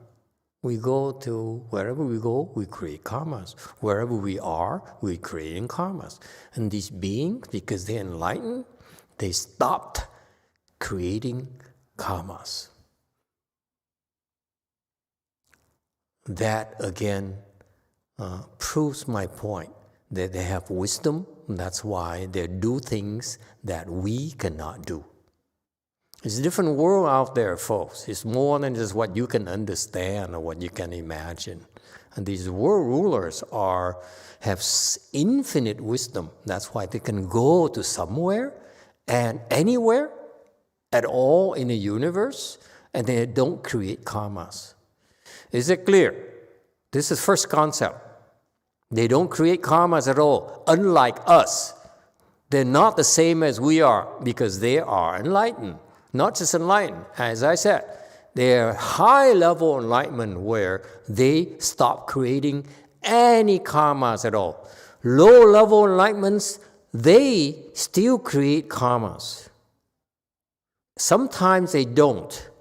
We go to, wherever we go, we create karmas. Wherever we are, we're creating karmas. And these beings, because they're enlightened, they stopped creating karmas. That, again, proves my point, that they have wisdom. That's why they do things that we cannot do. It's a different world out there, folks. It's more than just what you can understand or what you can imagine. And these world rulers have infinite wisdom. That's why they can go to somewhere and anywhere at all in the universe, and they don't create karmas. Is it clear? This is first concept. They don't create karmas at all, unlike us. They're not the same as we are because they are enlightened. Not just enlightened, as I said, they're high-level enlightenment where they stop creating any karmas at all. Low-level enlightenments, they still create karmas. Sometimes they don't,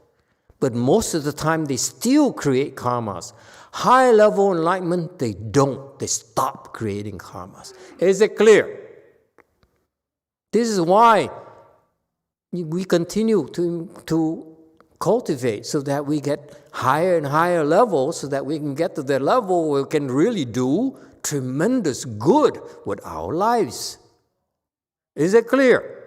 but most of the time they still create karmas. High-level enlightenment, they don't. They stop creating karmas. Is it clear? This is why we continue to cultivate so that we get higher and higher levels so that we can get to the level where we can really do tremendous good with our lives. Is it clear?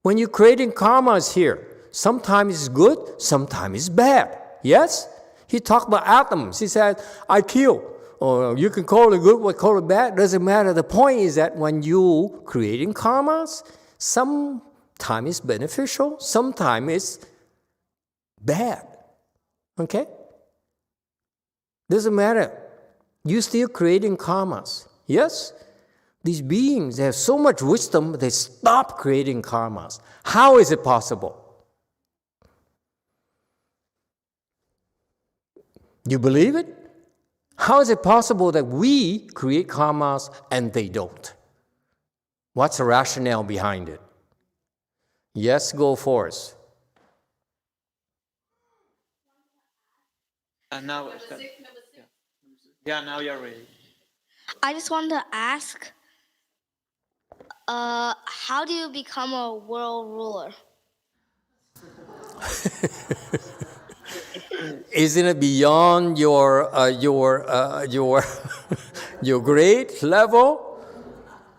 When you're creating karmas here, sometimes it's good, sometimes it's bad. Yes? He talked about atoms. He said, I kill. Or you can call it good or call it bad. Doesn't matter. The point is that when you creating karmas, sometimes it's beneficial, sometimes it's bad. Okay? Doesn't matter. You're still creating karmas. Yes? These beings, they have so much wisdom, they stop creating karmas. How is it possible? You believe it? How is it possible that we create karmas and they don't? What's the rationale behind it? Yes, go for it. And now, now you're ready. I just wanted to ask, how do you become a world ruler? Isn't it beyond your your grade level?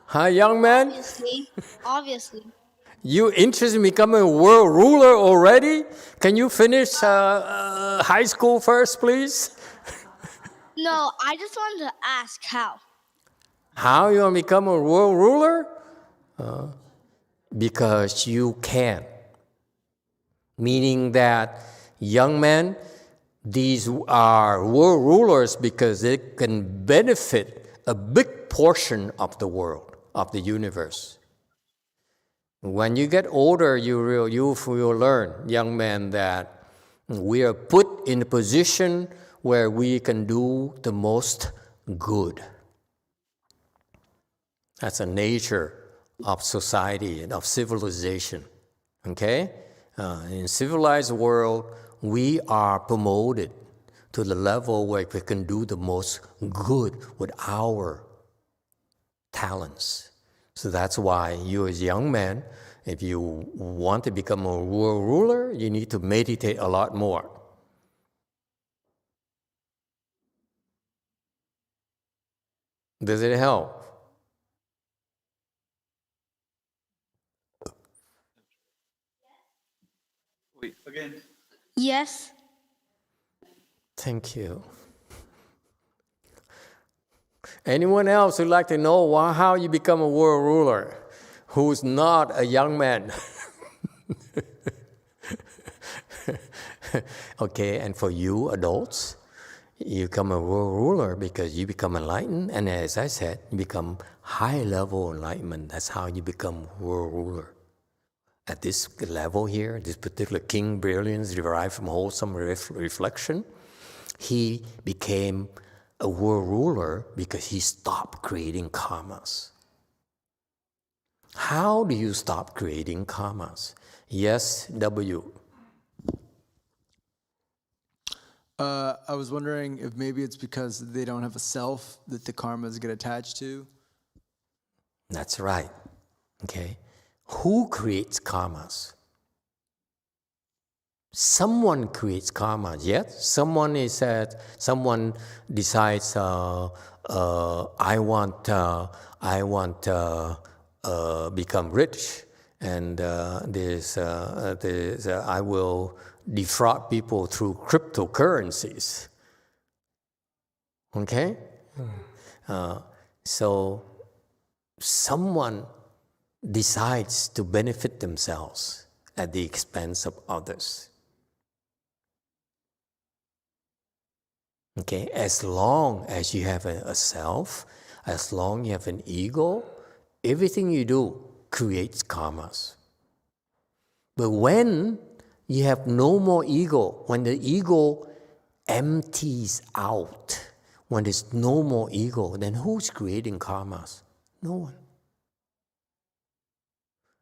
Huh, young man? Obviously. You interested in becoming a world ruler already? Can you finish high school first, please? No, I just wanted to ask how. How you want to become a world ruler? Because you can. Meaning that, young men, these are world rulers because they can benefit a big portion of the world, of the universe. When you get older, you will learn, young men, that we are put in a position where we can do the most good. That's the nature of society and of civilization. Okay? In civilized world, we are promoted to the level where we can do the most good with our talents. So that's why you as young men, if you want to become a world ruler, you need to meditate a lot more. Does it help? Wait, again. Yes. Thank you. Anyone else who'd like to know how you become a world ruler who's not a young man? Okay, and for you adults, you become a world ruler because you become enlightened, and as I said, you become high-level enlightenment. That's how you become world ruler. At this level here, this particular king brilliance derived from wholesome reflection, he became a world ruler because he stopped creating karmas. How do you stop creating karmas? Yes, W. I was wondering if maybe it's because they don't have a self that the karmas get attached to. That's right. Okay. Who creates karmas? Someone creates karmas. Yes, someone decides, I want become rich, And I will defraud people through cryptocurrencies. Okay? So someone decides to benefit themselves at the expense of others. Okay? As long as you have a self, as long as you have an ego, everything you do creates karmas. But when you have no more ego, when the ego empties out, when there's no more ego, then who's creating karmas? No one.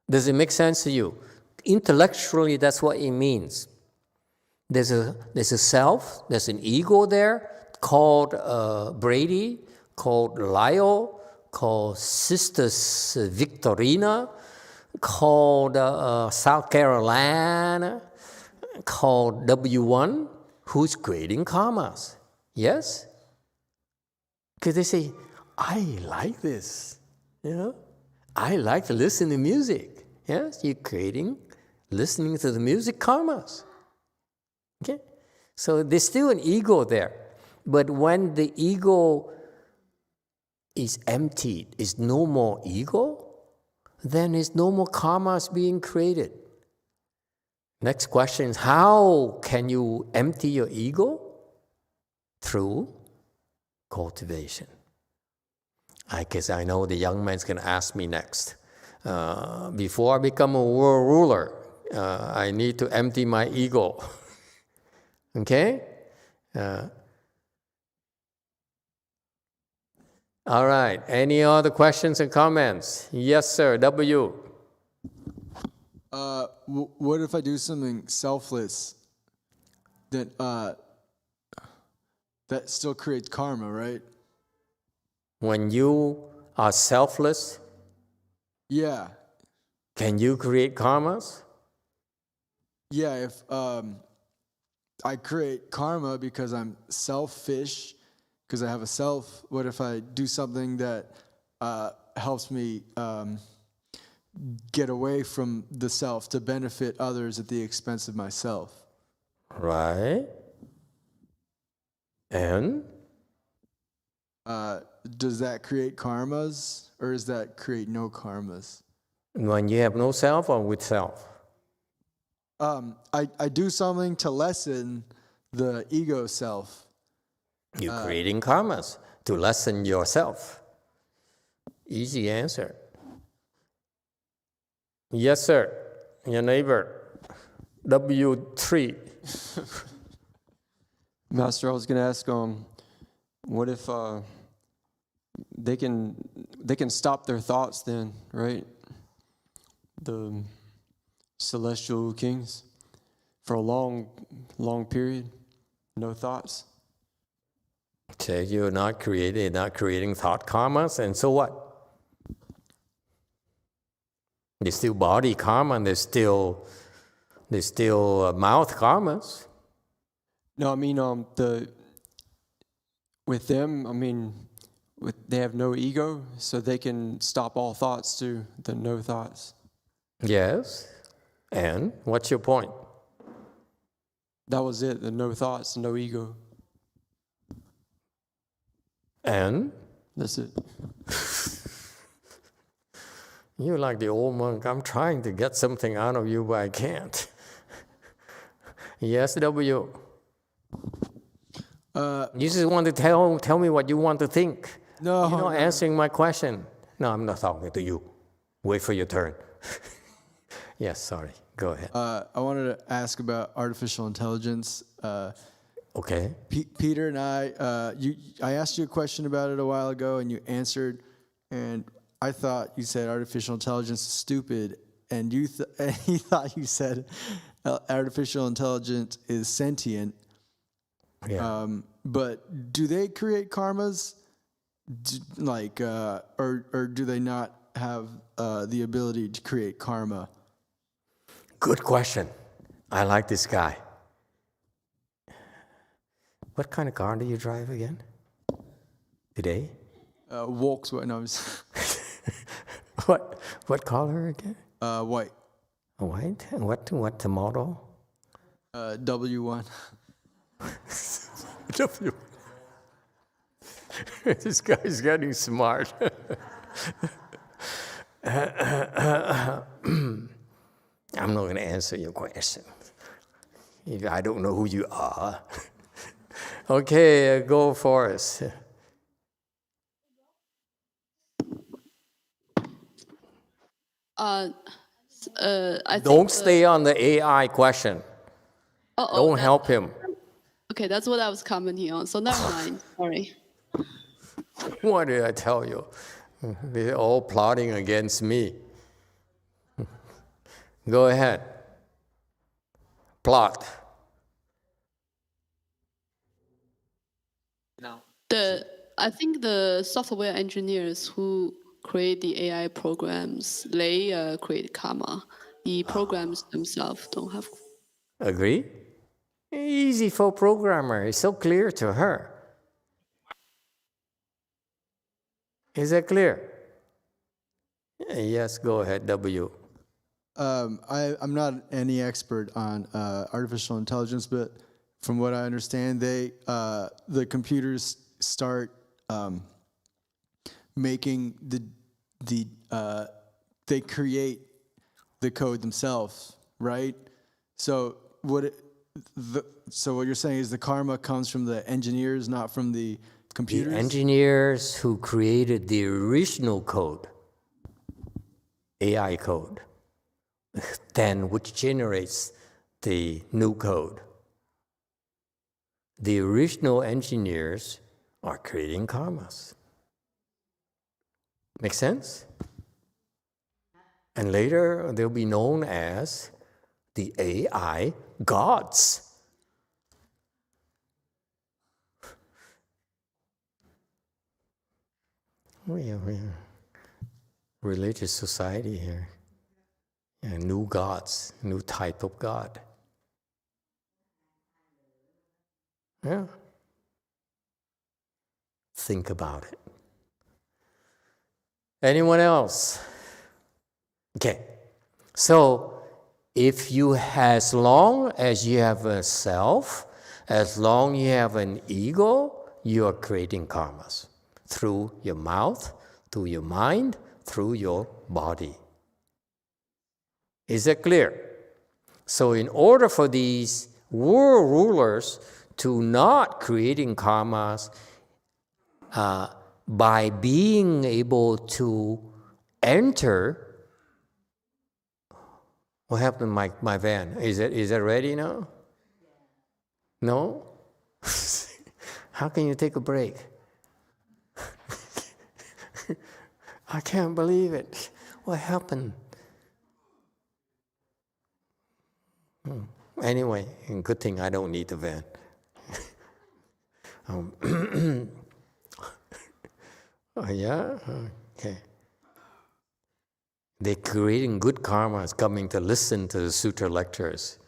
Does it make sense to you? Intellectually, that's what it means. There's a self, there's an ego there called Brady, called Lyle, called Sister Victorina, called South Carolina, called W1, who's creating karmas. Yes? Because they say, I like this, I like to listen to music. Yes, you're creating, listening to the music karmas. Okay? So there's still an ego there. But when the ego is emptied, is no more ego, then there's no more karmas being created. Next question is, how can you empty your ego? Through cultivation. I guess I know the young man's going to ask me next. Before I become a world ruler, I need to empty my ego. Okay? All right. Any other questions and comments? Yes, sir. W. What if I do something selfless that still creates karma, right? When you are selfless, Yeah. can you create karmas? Yeah, if I create karma because I'm selfish, because I have a self, what if I do something that helps me get away from the self to benefit others at the expense of myself? Right. And? Does that create karmas, or does that create no karmas? When you have no self or with self? I do something to lessen the ego self. You're creating karmas to lessen yourself. Easy answer. Yes, sir. Your neighbor. W3. Master, I was going to ask, what if they can stop their thoughts then, right? The celestial kings for a long period, no thoughts. So you're not creating thought karmas, and so what? There's still body karma, and there's still mouth karmas. No, I mean with them, they have no ego, so they can stop all thoughts too. The no thoughts. Yes. And what's your point? That was it. The no thoughts, no ego. And? That's it. You're like the old monk. I'm trying to get something out of you, but I can't. Yes, W. You just want to tell me what you want to think. No. You're not answering my question. No, I'm not talking to you. Wait for your turn. Yes, sorry. Go ahead. I wanted to ask about artificial intelligence. Okay. Peter and I asked you a question about it a while ago, and you answered, and I thought you said artificial intelligence is stupid, and he thought you said artificial intelligence is sentient. Yeah. But do they create karmas? Or do they not have the ability to create karma? Good question. I like this guy. What kind of car do you drive again? Today? Volkswagen. No, What color again? White. White? What the model? W1. W. This guy's getting smart. I'm not going to answer your question. I don't know who you are. Okay, go Forrest. I Don't think, stay on the AI question. Don't help him. Okay, that's what I was commenting on. So never mind. Sorry. What did I tell you? They're all plotting against me. Go ahead. Plot. No. I think the software engineers who create the AI programs, they create karma. The programs themselves don't have. Agree? Easy for programmer. It's so clear to her. Is that clear? Yes, go ahead, W. I'm not any expert on artificial intelligence, but from what I understand, the computers start making they create the code themselves, right? So what you're saying is the karma comes from the engineers, not from the computers? The engineers who created the original code, AI code, then which generates the new code. The original engineers are creating karmas. Make sense? And later they'll be known as the AI gods. We are religious society here. Yeah, new gods, new type of God. Yeah. Think about it. Anyone else? Okay. So, as long as you have a self, as long as you have an ego, you are creating karmas through your mouth, through your mind, through your body. Is that clear? So in order for these world rulers to not creating karmas, by being able to enter, what happened to my van? Is it ready now? No? How can you take a break? I can't believe it. What happened? Anyway, good thing I don't need the van. Oh, yeah? Okay. They're creating good karmas coming to listen to the sutra lectures.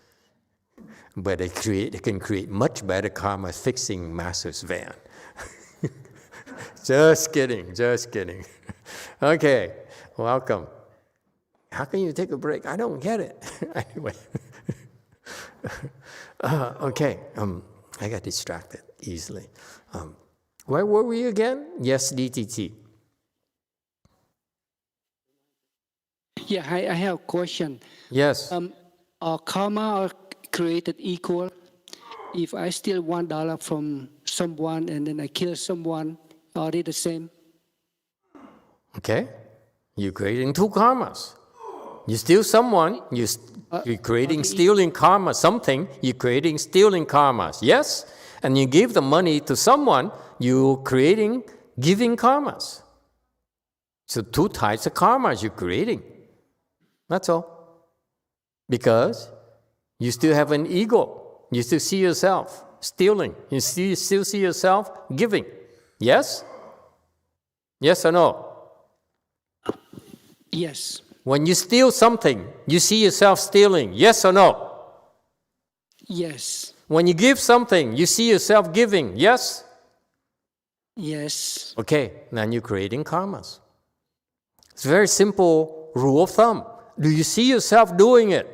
But they can create much better karma fixing Master's van. Just kidding. Okay, welcome. How can you take a break? I don't get it. Anyway. Okay, I got distracted easily. Where were we again? Yes, DTT. Yeah, I have a question. Yes. Are karma are created equal? If I steal $1 from someone and then I kill someone, are they the same? Okay, you're creating two karmas. You steal someone, you're creating stealing karma, something, you're creating stealing karmas, yes? And you give the money to someone, you're creating giving karmas. So two types of karmas you're creating. That's all. Because you still have an ego. You still see yourself stealing. You still see yourself giving. Yes? Yes or no? Yes. When you steal something, you see yourself stealing. Yes or no? Yes. When you give something, you see yourself giving. Yes? Yes. Okay, then you're creating karmas. It's a very simple rule of thumb. Do you see yourself doing it?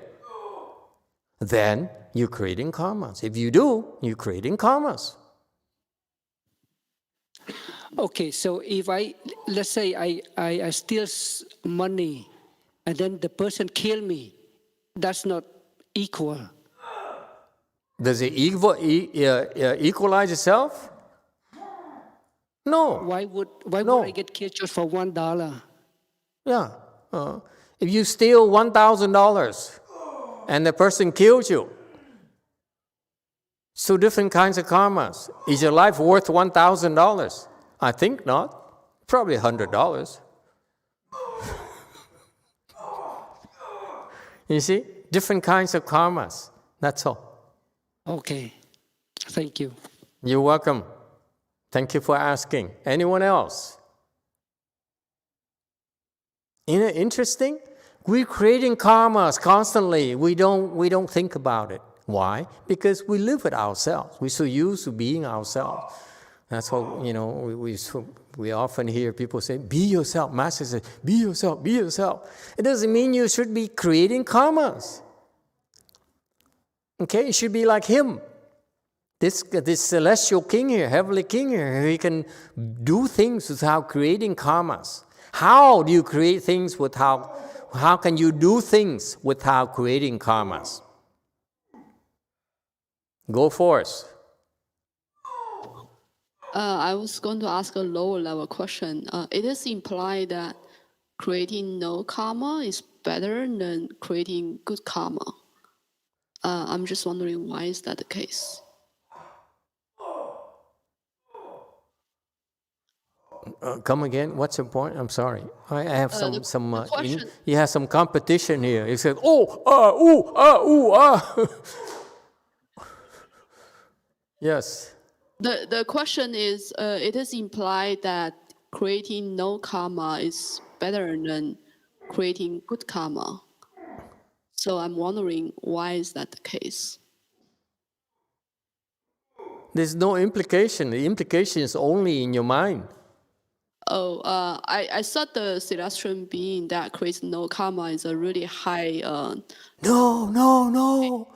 Then you're creating karmas. If you do, you're creating karmas. Okay, so if let's say I steal money and then the person kill me, that's not equal. Does it equalize itself? No. Why would I get killed just for $1? Yeah. If you steal $1,000 and the person kills you, so different kinds of karmas. Is your life worth $1,000? I think not. Probably $100. You see? Different kinds of karmas. That's all. Okay. Thank you. You're welcome. Thank you for asking. Anyone else? Isn't it interesting? We're creating karmas constantly. We don't think about it. Why? Because we live with ourselves. We're so used to being ourselves. That's what, we often hear people say, be yourself. Master says, be yourself, be yourself. It doesn't mean you should be creating karmas. Okay, it should be like him. This celestial king here, heavenly king here, he can do things without creating karmas. How do you create things how can you do things without creating karmas? Go forth. I was going to ask a lower level question. It is implied that creating no karma is better than creating good karma. I'm just wondering, why is that the case? Come again? What's your point? I'm sorry. I have question. You have some competition here. You said, Yes. The question is, it is implied that creating no karma is better than creating good karma. So I'm wondering, why is that the case? There's no implication. The implication is only in your mind. I thought the celestial being that creates no karma is a really high... No.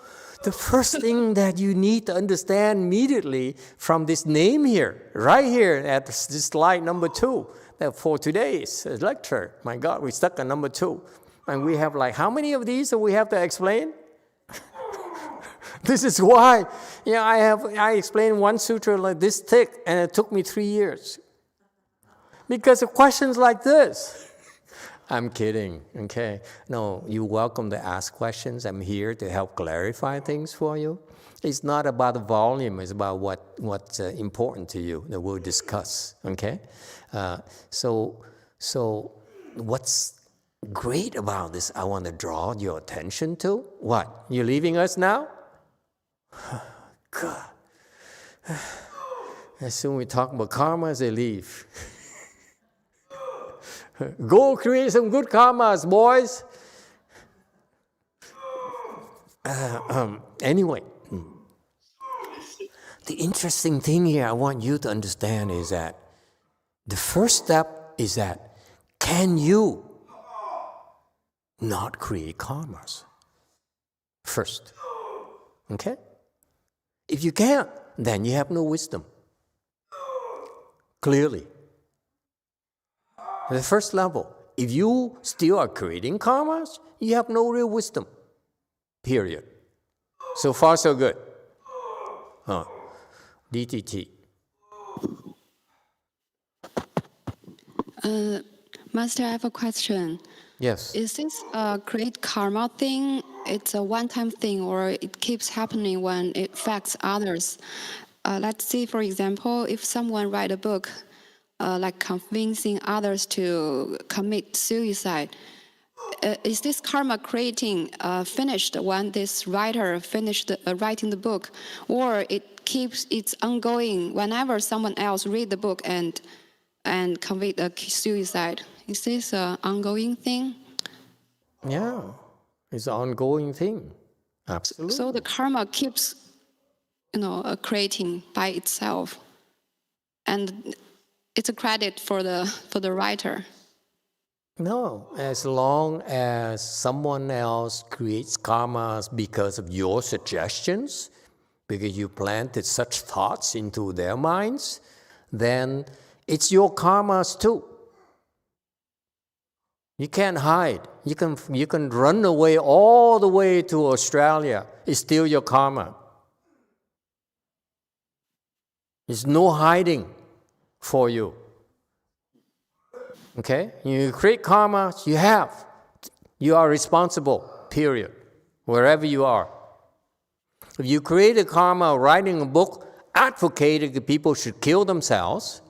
The first thing that you need to understand immediately from this name here, right here at this slide number 2, that for today's lecture, my God, we stuck on number 2. And we have how many of these that we have to explain? This is why I explained one sutra like this thick, and it took me 3 years. Because of questions like this. I'm kidding, okay? No, you're welcome to ask questions. I'm here to help clarify things for you. It's not about the volume, it's about what's important to you that we'll discuss, okay? So what's great about this, I want to draw your attention to? What? You're leaving us now? God. As soon as we talk about karma, they leave. Go create some good karmas, boys. Anyway, the interesting thing here I want you to understand is that the first step is that can you not create karmas? First. Okay? If you can't, then you have no wisdom. Clearly. The first level, if you still are creating karmas, you have no real wisdom. Period. So far, so good. DTT. Master, I have a question. Yes. Is this a create karma thing? It's a one-time thing, or it keeps happening when it affects others? Let's say, for example, if someone write a book, like convincing others to commit suicide, is this karma creating finished when this writer finished writing the book, or it keeps its ongoing whenever someone else read the book and commit a suicide? Is this an ongoing thing? Yeah, it's an ongoing thing. Absolutely. So the karma keeps, creating by itself, and it's a credit for the writer. No, as long as someone else creates karmas because of your suggestions, because you planted such thoughts into their minds, then it's your karmas too. You can't hide. You can run away all the way to Australia. It's still your karma. There's no hiding for you. Okay? You create karma, you have. You are responsible, period. Wherever you are. If you create a karma writing a book advocating that people should kill themselves,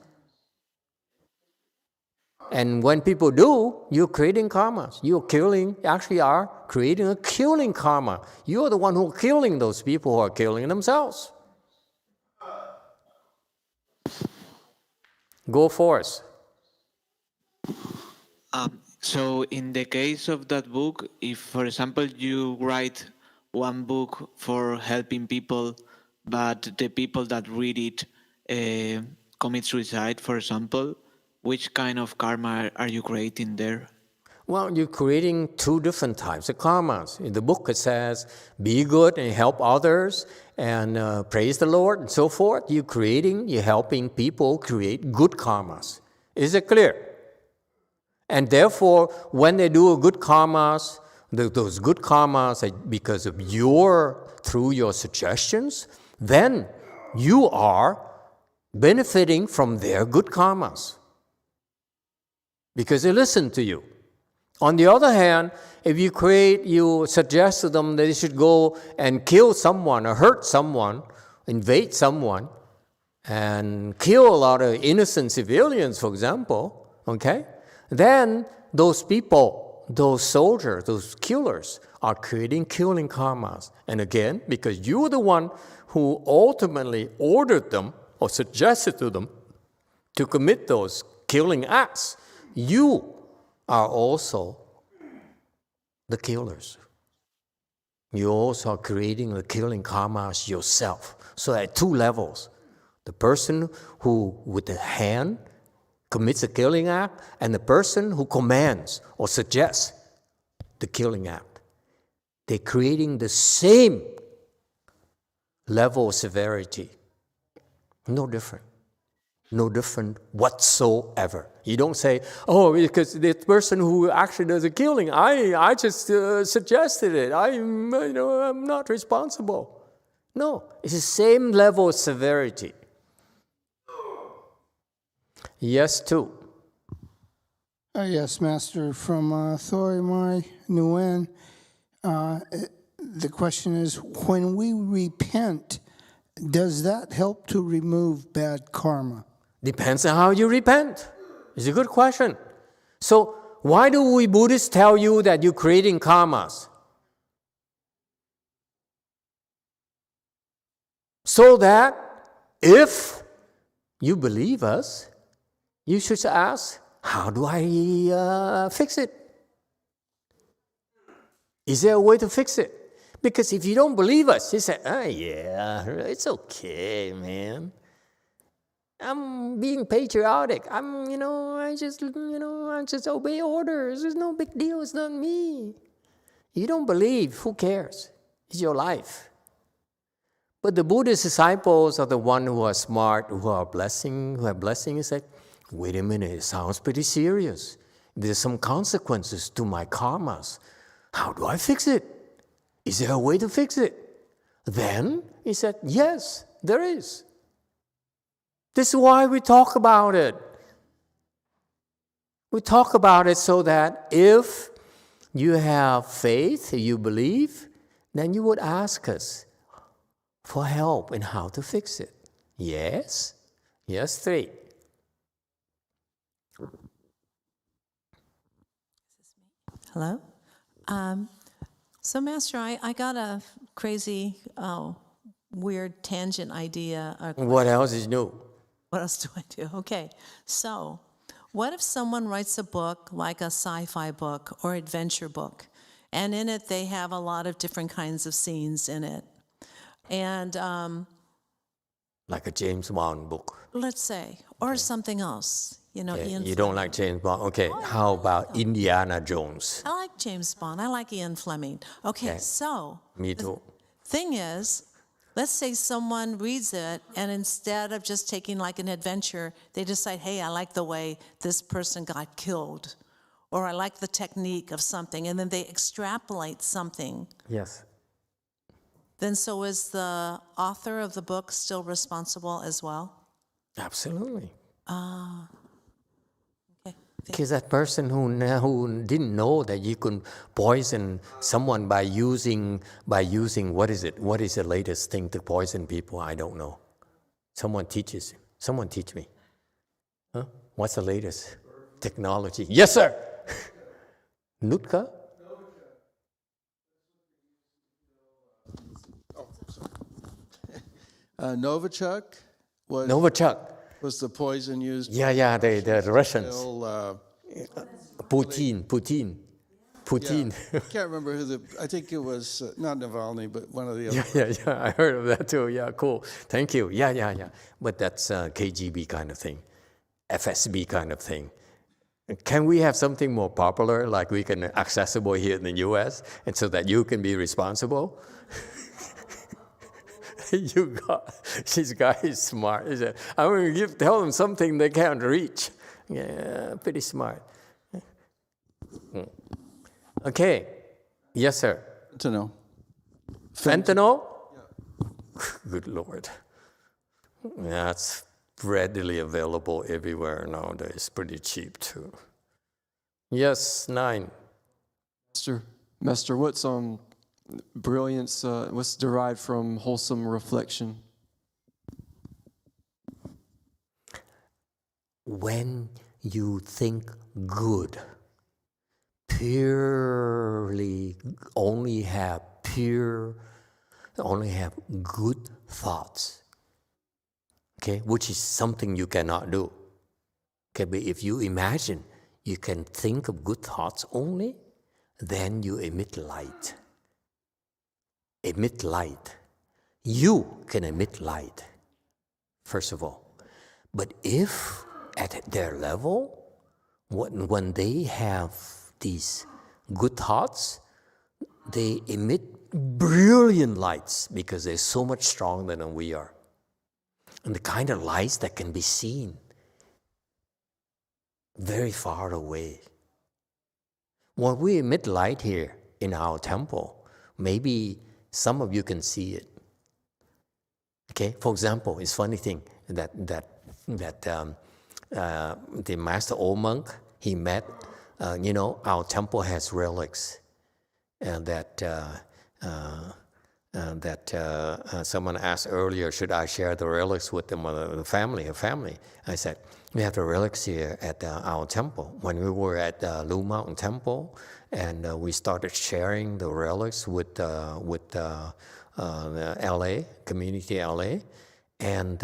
and when people do, you're creating karmas. Actually are creating a killing karma. You're the one who are killing those people who are killing themselves. Go forth. So in the case of that book, if, for example, you write one book for helping people, but the people that read it commit suicide, for example, which kind of karma are you creating there? Well, you're creating two different types of karmas. In the book it says, be good and help others and praise the Lord and so forth. You're helping people create good karmas. Is it clear? And therefore, when they do a good karmas, those good karmas are because of through your suggestions, then you are benefiting from their good karmas. Because they listen to you. On the other hand, if you suggest to them that they should go and kill someone or hurt someone, invade someone, and kill a lot of innocent civilians, for example, okay? Then those people, those soldiers, those killers are creating killing karmas. And again, because you're the one who ultimately ordered them or suggested to them to commit those killing acts, you are also the killers. You also are creating the killing karmas yourself. So at two levels. The person who, with the hand, commits a killing act, and the person who commands or suggests the killing act. They're creating the same level of severity. No different. No different whatsoever. You don't say, oh, because the person who actually does the killing, I just suggested it. I'm not responsible. No, it's the same level of severity. Yes, too. Yes, Master, from Thorimai Nguyen. The question is, when we repent, does that help to remove bad karma? Depends on how you repent. It's a good question. So why do we Buddhists tell you that you're creating karmas? So that if you believe us, you should ask, how do I fix it? Is there a way to fix it? Because if you don't believe us, you say, yeah, it's okay, man. I'm being patriotic. I just obey orders. There's no big deal. It's not me. You don't believe. Who cares? It's your life. But the Buddhist disciples are the ones who are smart, who have blessing, and say, wait a minute, it sounds pretty serious. There's some consequences to my karmas. How do I fix it? Is there a way to fix it? Then he said, yes, there is. This is why we talk about it. We talk about it so that if you have faith, you believe, then you would ask us for help in how to fix it. Yes? Yes, 3. Hello? So, Master, I got a crazy, weird tangent idea. What else is new? What else do I do? Okay, so what if someone writes a book like a sci-fi book or adventure book, and in it they have a lot of different kinds of scenes in it, and like a James Bond book. let's say, or something else, You know, Okay, Ian you don't Fleming. like James Bond? Okay, how about Indiana Jones? I like James Bond. I like Ian Fleming. Okay, Okay. so Me too. thing is, let's say someone reads it and instead of just taking like an adventure, they decide, hey, I like the way this person got killed, or I like the technique of something, and then they extrapolate something. Yes. Then so is the author of the book still responsible as well? Absolutely. Okay. Because that person who didn't know that you could poison someone by using what is it? What is the latest thing to poison people? I don't know. Someone teaches. Someone teach me. Huh? What's the latest technology? Yes, sir. Nutka? Novichok was the poison used. Yeah, the Russians. Kill, Putin. Yeah. I can't remember I think it was not Navalny, but one of the other. Yeah, I heard of that too. Yeah, cool. Thank you. Yeah. But that's KGB kind of thing, FSB kind of thing. Can we have something more popular, like we can accessible here in the U.S., and so that you can be responsible? This guy is smart. He said, I'm going to tell them something they can't reach. Yeah, pretty smart. Okay. Yes, sir. Fentanyl. Fentanyl? Yeah. Good Lord. That's readily available everywhere nowadays. Pretty cheap, too. Yes, 9. Master, what's brilliance, what's derived from wholesome reflection? When you think good, only have good thoughts, okay, which is something you cannot do. Okay, but if you imagine you can think of good thoughts only, then you emit light. You can emit light, first of all. But if at their level, when they have these good thoughts, they emit brilliant lights because they're so much stronger than we are. And the kind of lights that can be seen very far away. When we emit light here in our temple, maybe some of you can see it. Okay, for example, it's a funny thing that the master old monk, he met, our temple has relics, and someone asked earlier, should I share the relics with them, the family, her family? I said, we have the relics here at our temple. When we were at Blue Mountain Temple, and we started sharing the relics with the LA, community LA, and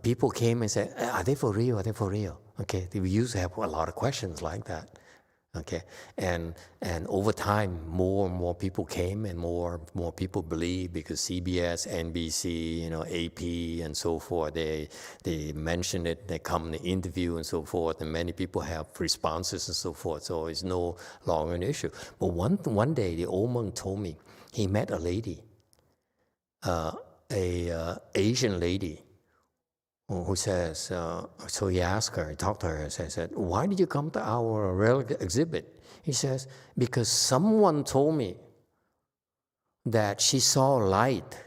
people came and said, are they for real? Are they for real? Okay, we used to have a lot of questions like that. Okay, and over time, more and more people came, and more people believe, because CBS, NBC, AP, and so forth. They mention it. They come in the interview and so forth, and many people have responses and so forth. So it's no longer an issue. But one day, the old monk told me he met a lady, Asian lady, who says, so he asked her, he talked to her, and said, why did you come to our relic exhibit? He says, because someone told me that she saw light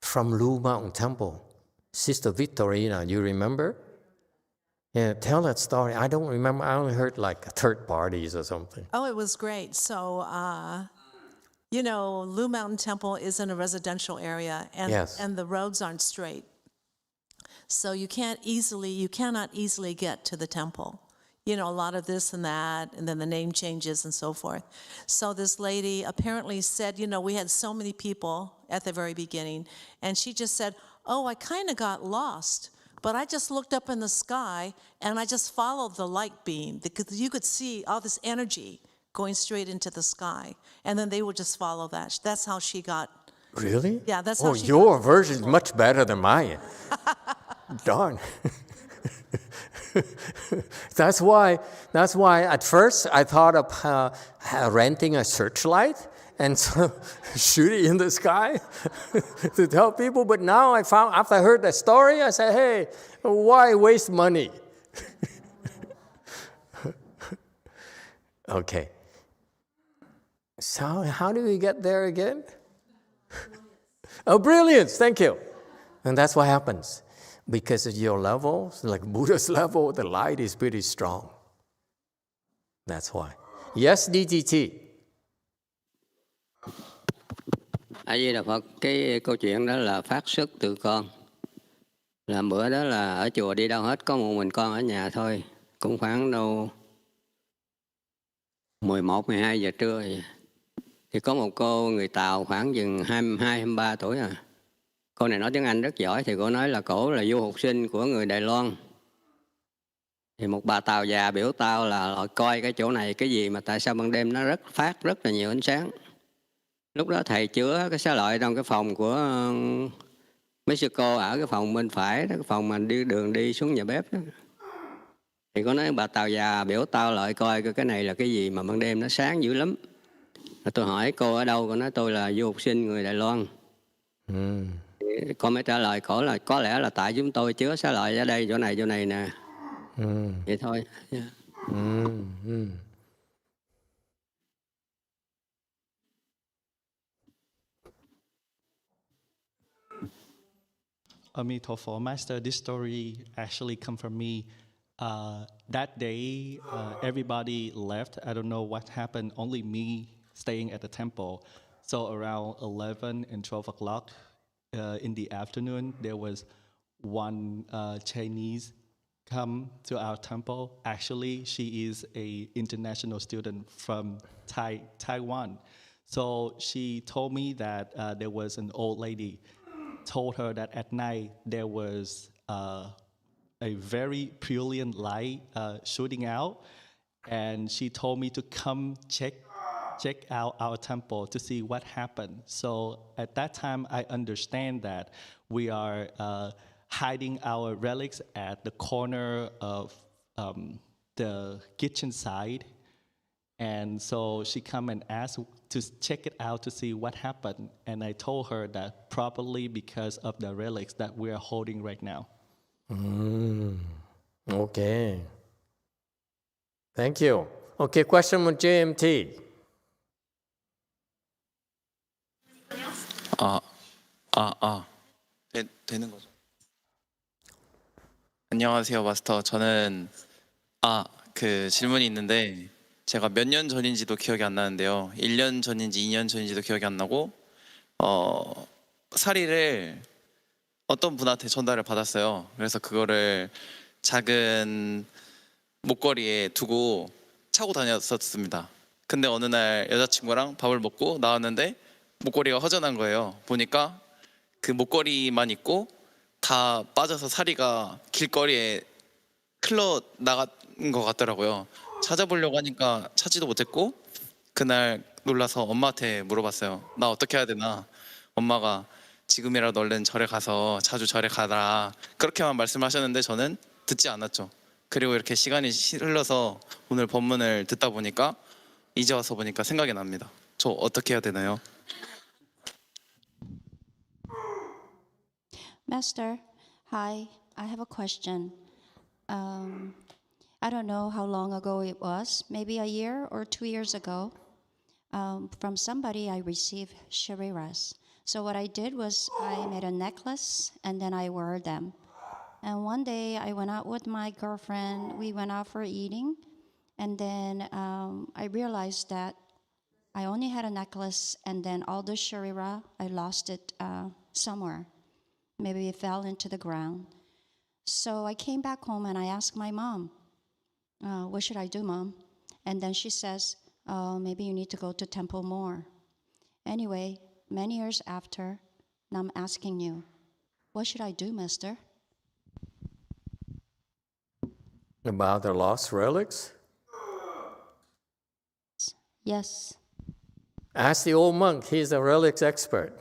from Blue Mountain Temple. Sister Victorina, you remember? Yeah, tell that story. I don't remember. I only heard like third parties or something. Oh, it was great. So, Blue Mountain Temple is in a residential area, and, yes. and the roads aren't straight. So you cannot easily get to the temple. A lot of this and that, and then the name changes and so forth. So this lady apparently said, we had so many people at the very beginning, and she just said, oh, I kind of got lost, but I just looked up in the sky, and I just followed the light beam, because you could see all this energy going straight into the sky, and then they would just follow that. That's how she got. Really? Yeah, that's how she your got version is much better than mine. Darn. That's why at first I thought of renting a searchlight and so shoot it in the sky to tell people. But now I found, after I heard that story, I said, hey, why waste money? Okay. So how do we get there again? Oh, brilliance. Thank you. And that's what happens. Because at your level, like Buddha's level, the light is pretty strong. That's why. Yes, DGT. A Di Đà Phật, cái câu chuyện đó là phát xuất từ con. Là bữa đó là ở chùa đi đâu hết, có một mình con ở nhà thôi. Cũng khoảng đâu 11, 12 giờ trưa vậy. Thì có một cô người Tàu khoảng chừng 22, 23 tuổi à. Cô này nói tiếng Anh rất giỏi, thì cô nói là cổ là du học sinh của người Đài Loan. Thì một bà Tàu già biểu tao là coi cái chỗ này cái gì mà tại sao ban đêm nó phát rất là nhiều ánh sáng. Lúc đó thầy chứa cái xá lợi trong cái phòng của mấy sư cô ở cái phòng bên phải đó, cái phòng mà đi đường đi xuống nhà bếp đó. Thì có nói bà Tàu già biểu tao lại coi cái này là cái gì mà ban đêm nó sáng dữ lắm. Tôi hỏi cô ở đâu, cô nói tôi là du học sinh người Đài Loan. Con mới trả lời cổ là có lẽ là tại chúng tôi chứa xá lợi ở đây, chỗ này nè. Vậy thôi. Yeah. Amitabha Master, this story actually come from me. That day, everybody left. I don't know what happened. Only me staying at the temple. So around 11 and 12 o'clock in the afternoon, there was one Chinese come to our temple. Actually, she is a international student from Taiwan. So she told me that there was an old lady told her that at night there was a very brilliant light shooting out, and she told me to come check out our temple to see what happened. So at that time, I understand that we are hiding our relics at the corner of the kitchen side. And so she come and asked to check it out to see what happened. And I told her that probably because of the relics that we are holding right now. Okay. Thank you. Okay, question with JMT. 되는 거죠. 안녕하세요, 마스터. 저는 그 질문이 있는데 제가 몇 년 전인지도 기억이 안 나는데요. 1년 전인지 2년 전인지도 기억이 안 나고 사리를 어떤 분한테 전달을 받았어요. 그래서 그거를 작은 목걸이에 두고 차고 다녔었습니다. 근데 어느 날 여자친구랑 밥을 먹고 나왔는데 목걸이가 허전한 거예요. 보니까 그 목걸이만 있고 다 빠져서 사리가 길거리에 흘러나간 것 같더라고요. 찾아보려고 하니까 찾지도 못했고 그날 놀라서 엄마한테 물어봤어요. 나 어떻게 해야 되나? 엄마가 지금이라도 얼른 절에 가서 자주 절에 가라 그렇게만 말씀하셨는데 저는 듣지 않았죠. 그리고 이렇게 시간이 흘러서 오늘 법문을 듣다 보니까 이제 와서 보니까 생각이 납니다. 저 어떻게 해야 되나요? Master, hi, I have a question. I don't know how long ago it was, maybe a year or 2 years ago. From somebody I received shariras. So what I did was I made a necklace and then I wore them. And one day I went out with my girlfriend, we went out for eating, and then I realized that I only had a necklace and then all the sharira, I lost it somewhere. Maybe it fell into the ground. So I came back home and I asked my mom, what should I do, Mom? And then she says, maybe you need to go to temple more. Anyway, many years after, now I'm asking you, what should I do, Master? About the lost relics? Yes. Ask the old monk, he's a relics expert.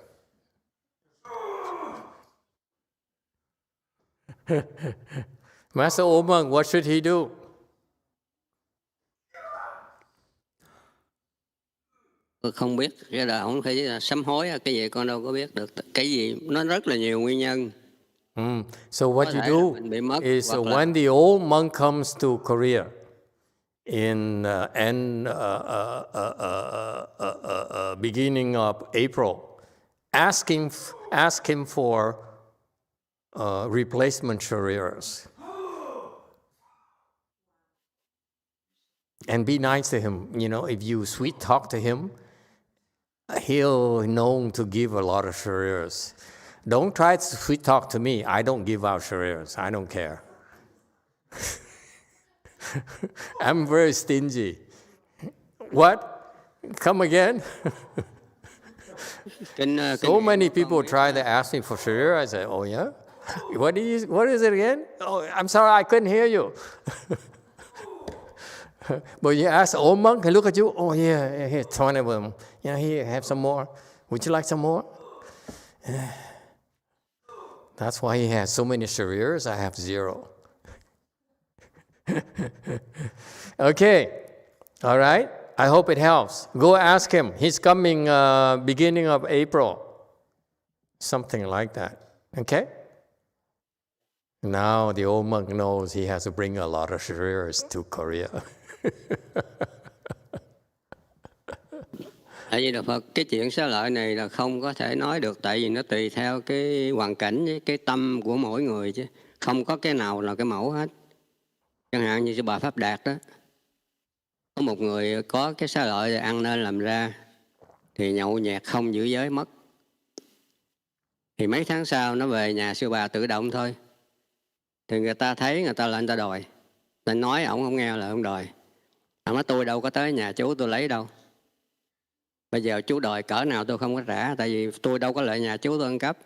Master old monk, what should he do? Tôi không biết, cái là không phải là sám hối cái gì con đâu có biết được. Cái gì nó rất là nhiều nguyên nhân. So what Có you thể do là mình bị mất, is hoặc là when the old monk comes to Korea in beginning of April, ask him for replacement shariras. And be nice to him. You know, if you sweet talk to him, he'll know to give a lot of shariras. Don't try to sweet talk to me. I don't give out shariras. I don't care. I'm very stingy. What? Come again? So many people try to ask me for sharia. I say, oh yeah? What is it again? Oh, I'm sorry, I couldn't hear you. But you ask old monk, he look at you, oh yeah, here, 20 of them. You know, here, have some more. Would you like some more? That's why he has so many shariras, I have 0. Okay, all right. I hope it helps. Go ask him. He's coming beginning of April. Something like that, okay? Now the old monk knows he has to bring a lot of shariras to Korea. tại vì Đạo Phật cái chuyện xá lợi này là không có thể nói được, tại vì nó tùy theo cái hoàn cảnh với cái tâm của mỗi người chứ không có cái nào là cái mẫu hết. Chẳng hạn như bà Pháp Đạt đó, có một người có cái xá lợi ăn nên làm ra thì nhậu nhẹt không giữ giới mất, thì mấy tháng sau nó về nhà sư bà tự động thôi, thì người ta thấy người ta lên người ta đòi, ta nói ổng không nghe là ông đòi. Ông nói tôi đâu có tới nhà chú tôi lấy đâu, bây giờ chú đòi cỡ nào tôi không có trả, tại vì tôi đâu có lại nhà chú tôi ăn cắp.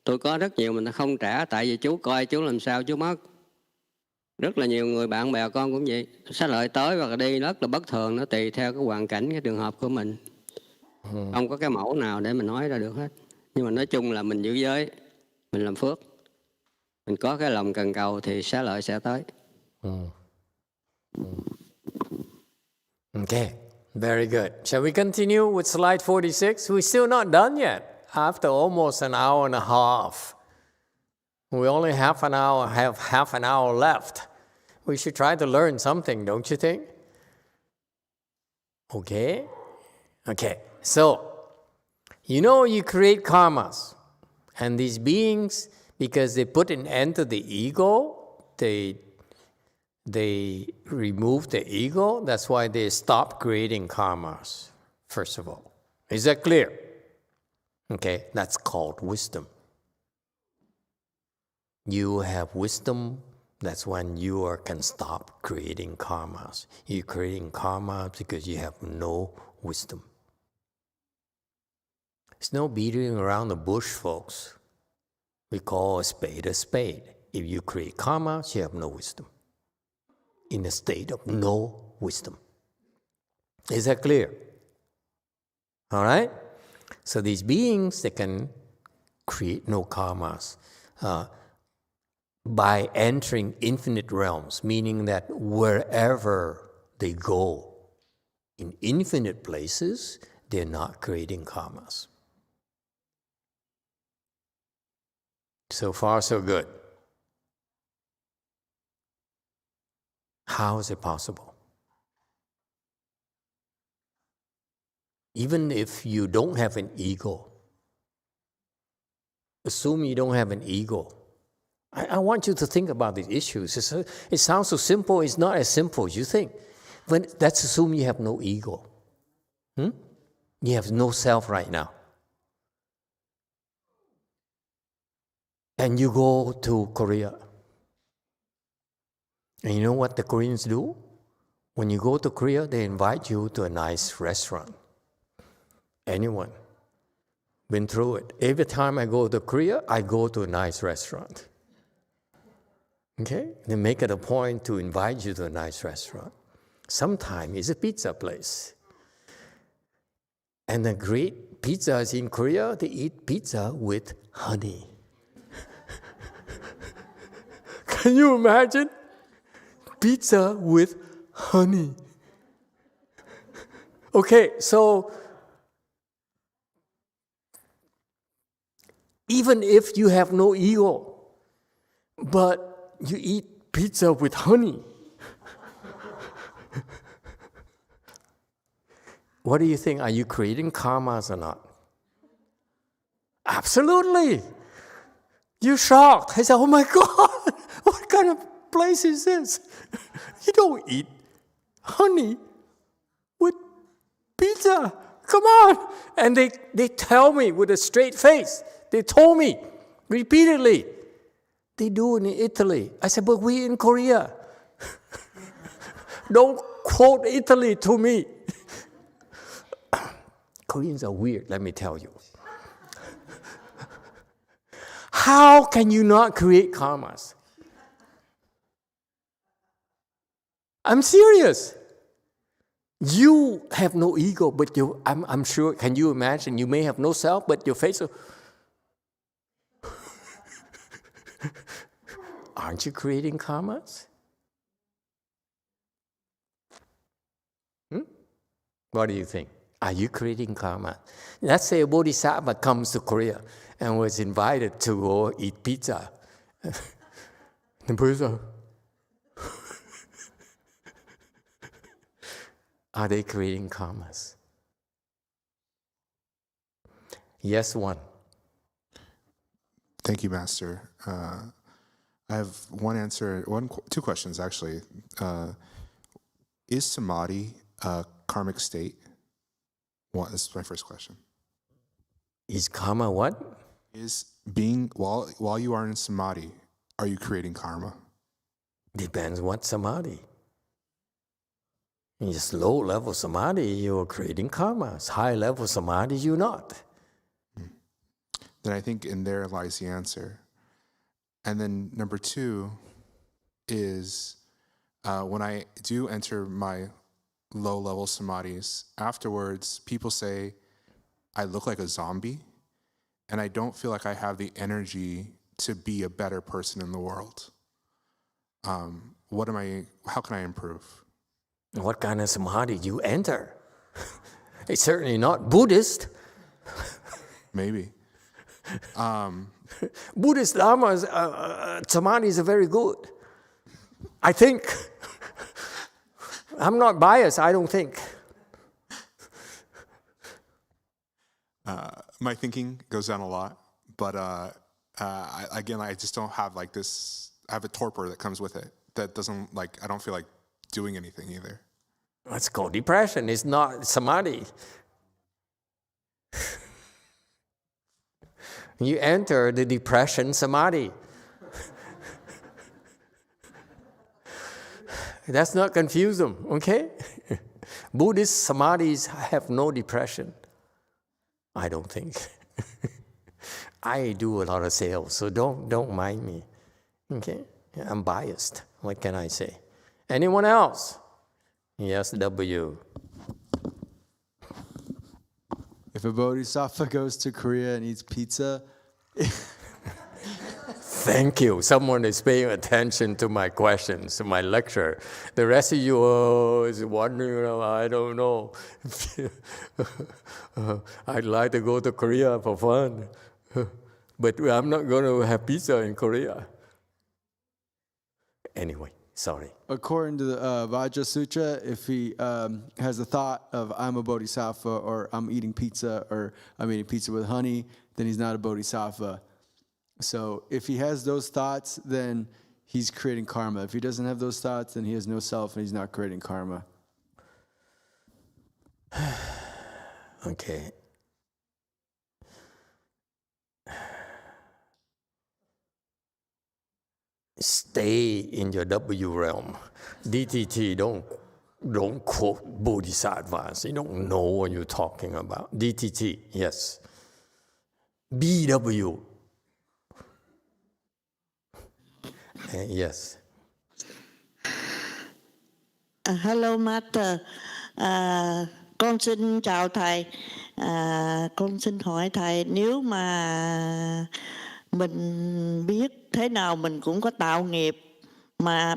Tôi có rất nhiều mình không trả, tại vì chú coi chú làm sao chú mất. Rất là nhiều người bạn bè con cũng vậy, xá lợi tới hoặc đi rất là bất thường, nó tùy theo cái hoàn cảnh, cái trường hợp của mình. Không có cái mẫu nào để mình nói ra được hết. Nhưng mà nói chung là mình giữ giới, mình làm phước, mình có cái lòng cần cầu thì xá lợi sẽ tới. Okay, very good. Shall we continue with slide 46? We're still not done yet. After almost an hour and a half. We only have half an hour left. We should try to learn something, don't you think? Okay. So, you know you create karmas. And these beings, because they put an end to the ego, they remove the ego. That's why they stop creating karmas, first of all. Is that clear? Okay, that's called wisdom. You have wisdom, that's when you can stop creating karmas. You're creating karmas because you have no wisdom. There's no beating around the bush, folks. We call a spade a spade. If you create karmas, you have no wisdom. In a state of no wisdom. Is that clear? All right? So these beings, they can create no karmas by entering infinite realms, meaning that wherever they go, in infinite places, they're not creating karmas. So far, so good. How is it possible? Even if you don't have an ego, assume you don't have an ego. I want you to think about these issues. It sounds so simple. It's not as simple as you think. Let's assume you have no ego. You have no self right now. And you go to Korea. And you know what the Koreans do? When you go to Korea, they invite you to a nice restaurant. Anyone been through it? Every time I go to Korea, I go to a nice restaurant. Okay? They make it a point to invite you to a nice restaurant. Sometimes it's a pizza place. And the great pizzas in Korea, they eat pizza with honey. Can you imagine? Pizza with honey. Okay, so even if you have no ego, but you eat pizza with honey, what do you think? Are you creating karmas or not? Absolutely. You're shocked. I said, oh my God, what kind of place is this? You don't eat honey with pizza. Come on. And they tell me with a straight face. They told me repeatedly. They do it in Italy. I said, but we in Korea. Don't quote Italy to me. Koreans are weird, let me tell you. How can you not create karmas? I'm serious. You have no ego, but I'm sure, can you imagine, you may have no self, but your face is... Aren't you creating karmas? What do you think? Are you creating karma? Let's say a bodhisattva comes to Korea and was invited to go eat pizza. The person, are they creating karmas? Yes, one. Thank you, Master. I have two questions actually. Is samadhi a karmic state? This is my first question. Is karma what? Is being while you are in samadhi, are you creating karma? Depends what samadhi. In just low level samadhi, you're creating karmas. High level samadhi, you're not. Then I think in there lies the answer. And then number two is when I do enter my low-level samadhis, afterwards people say I look like a zombie and I don't feel like I have the energy to be a better person in the world. How can I improve? What kind of samadhi you enter? It's certainly not Buddhist. Maybe. Buddhist Dharmas, samadhis are very good. I think. I'm not biased, I don't think. My thinking goes down a lot, but I just don't have like this. I have a torpor that comes with it that doesn't I don't feel like doing anything either. That's called depression. It's not samadhi. You enter the depression samadhi. Let's not confuse them, okay? Buddhist samadhis have no depression. I don't think. I do a lot of sales, so don't mind me. Okay? I'm biased. What can I say? Anyone else? Yes, W. If a bodhisattva goes to Korea and eats pizza... Thank you. Someone is paying attention to my questions, to my lecture. The rest of you is wondering, I don't know. I'd like to go to Korea for fun. But I'm not going to have pizza in Korea. Anyway, sorry. According to the Vajra Sutra, if he has the thought of I'm a bodhisattva or I'm eating pizza or I'm eating pizza with honey, then he's not a bodhisattva. So if he has those thoughts, then he's creating karma. If he doesn't have those thoughts, then he has no self and he's not creating karma. Okay. Stay in your W realm. DTT, don't quote bodhisattvas. You don't know what you're talking about. DTT, yes. BW. Yes. Hello, Master. Con xin chào thầy. Con xin hỏi thầy, nếu mà mình biết thế nào mình cũng có tạo nghiệp mà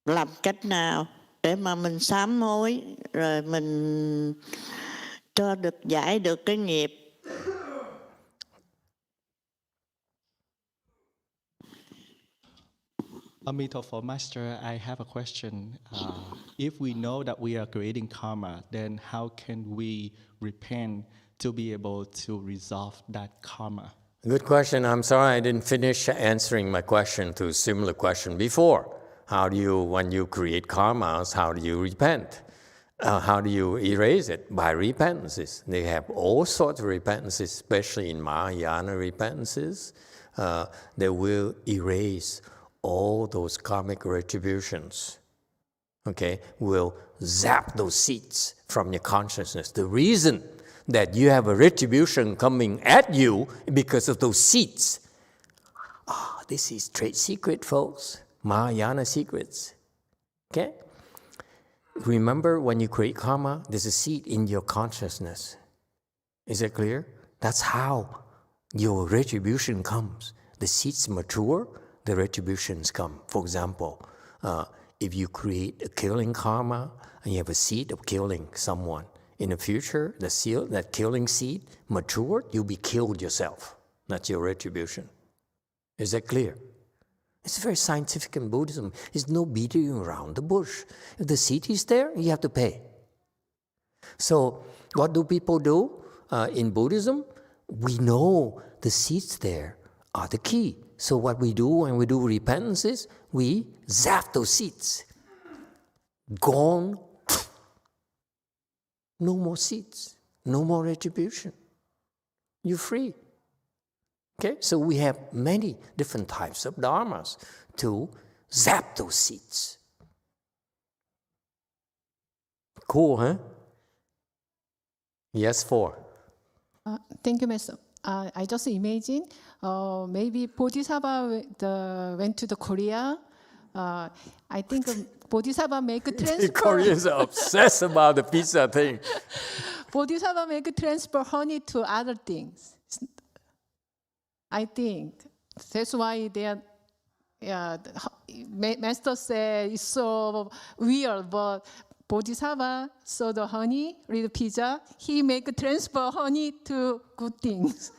làm cách nào để mà mình sám hối rồi mình cho được giải được cái nghiệp. Amitabha Master, I have a question. If we know that we are creating karma, then how can we repent to be able to resolve that karma? Good question. I'm sorry I didn't finish answering my question to a similar question before. How do you, when you create karmas, how do you repent? How do you erase it? By repentances. They have all sorts of repentances, especially in Mahayana repentances. They will erase all those karmic retributions. Okay? Will zap those seeds from your consciousness. The reason that you have a retribution coming at you because of those seeds. This is trade secret, folks. Mahayana secrets. Okay? Remember, when you create karma, there's a seed in your consciousness. Is it clear? That's how your retribution comes. The seeds mature, the retributions come. For example, if you create a killing karma and you have a seed of killing someone, in the future, that killing seed matured, you'll be killed yourself. That's your retribution. Is that clear? It's very scientific in Buddhism. There's no beating around the bush. If the seed is there, you have to pay. So what do people do in Buddhism? We know the seeds there are the key. So what we do when we do repentance is we zap those seeds. Gone. No more seeds. No more retribution. You're free. Okay, so we have many different types of dharmas to zap those seeds. Cool, huh? Yes, 4. Thank you, Master. I just imagine maybe Bodhisattva went to the Korea. I think Bodhisattva make a transfer. The Koreans are obsessed about the pizza thing. Bodhisattva make a transfer honey to other things. I think that's why they are. Master said it's so weird, but Bodhisattva saw the honey, read pizza. He make a transfer honey to good things.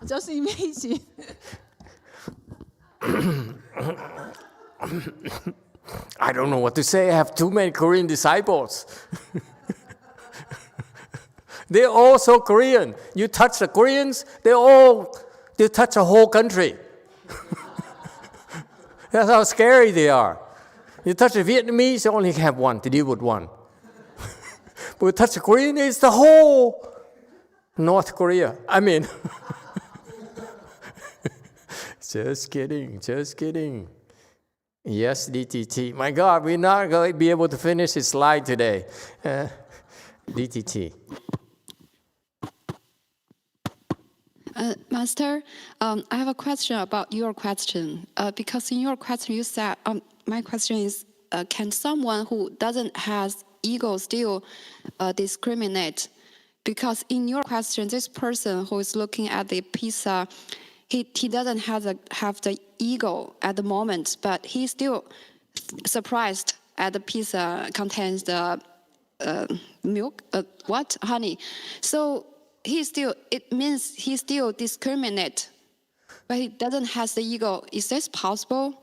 Just imagine. I don't know what to say. I have too many Korean disciples. They're all so Korean. You touch the Koreans, they touch a whole country. That's how scary they are. You touch the Vietnamese, you only have one to deal with one. But you touch the Korean, it's the whole North Korea. I mean, just kidding, just kidding. Yes, DTT. My God, we're not going to be able to finish this slide today. DTT. Master, I have a question about your question. Because in your question you said, my question is, can someone who doesn't have ego still discriminate? Because in your question, this person who is looking at the pizza, he doesn't have the ego at the moment, but he's still surprised at the pizza contains the milk, honey. So it means he still discriminate, but he doesn't have the ego. Is this possible?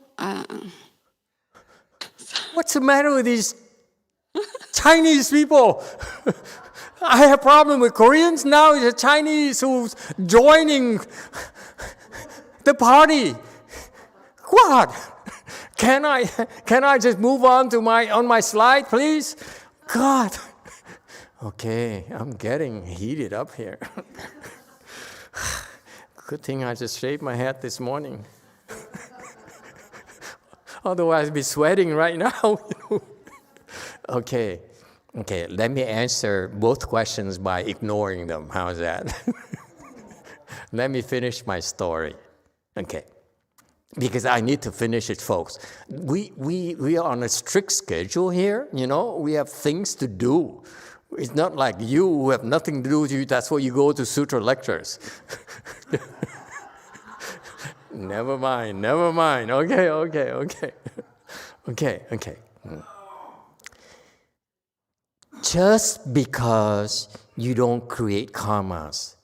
What's the matter with these Chinese people? I have a problem with Koreans. Now it's the Chinese who's joining the party. What? Can I just move on to my slide, please? God. Okay, I'm getting heated up here. Good thing I just shaved my head this morning. Otherwise, I'd be sweating right now. Okay, let me answer both questions by ignoring them. How's that? Let me finish my story. Okay, because I need to finish it, folks. We are on a strict schedule here. We have things to do. It's not like you who have nothing to do with you. That's why you go to sutra lectures. Never mind, never mind. Okay. Okay. Just because you don't create karmas,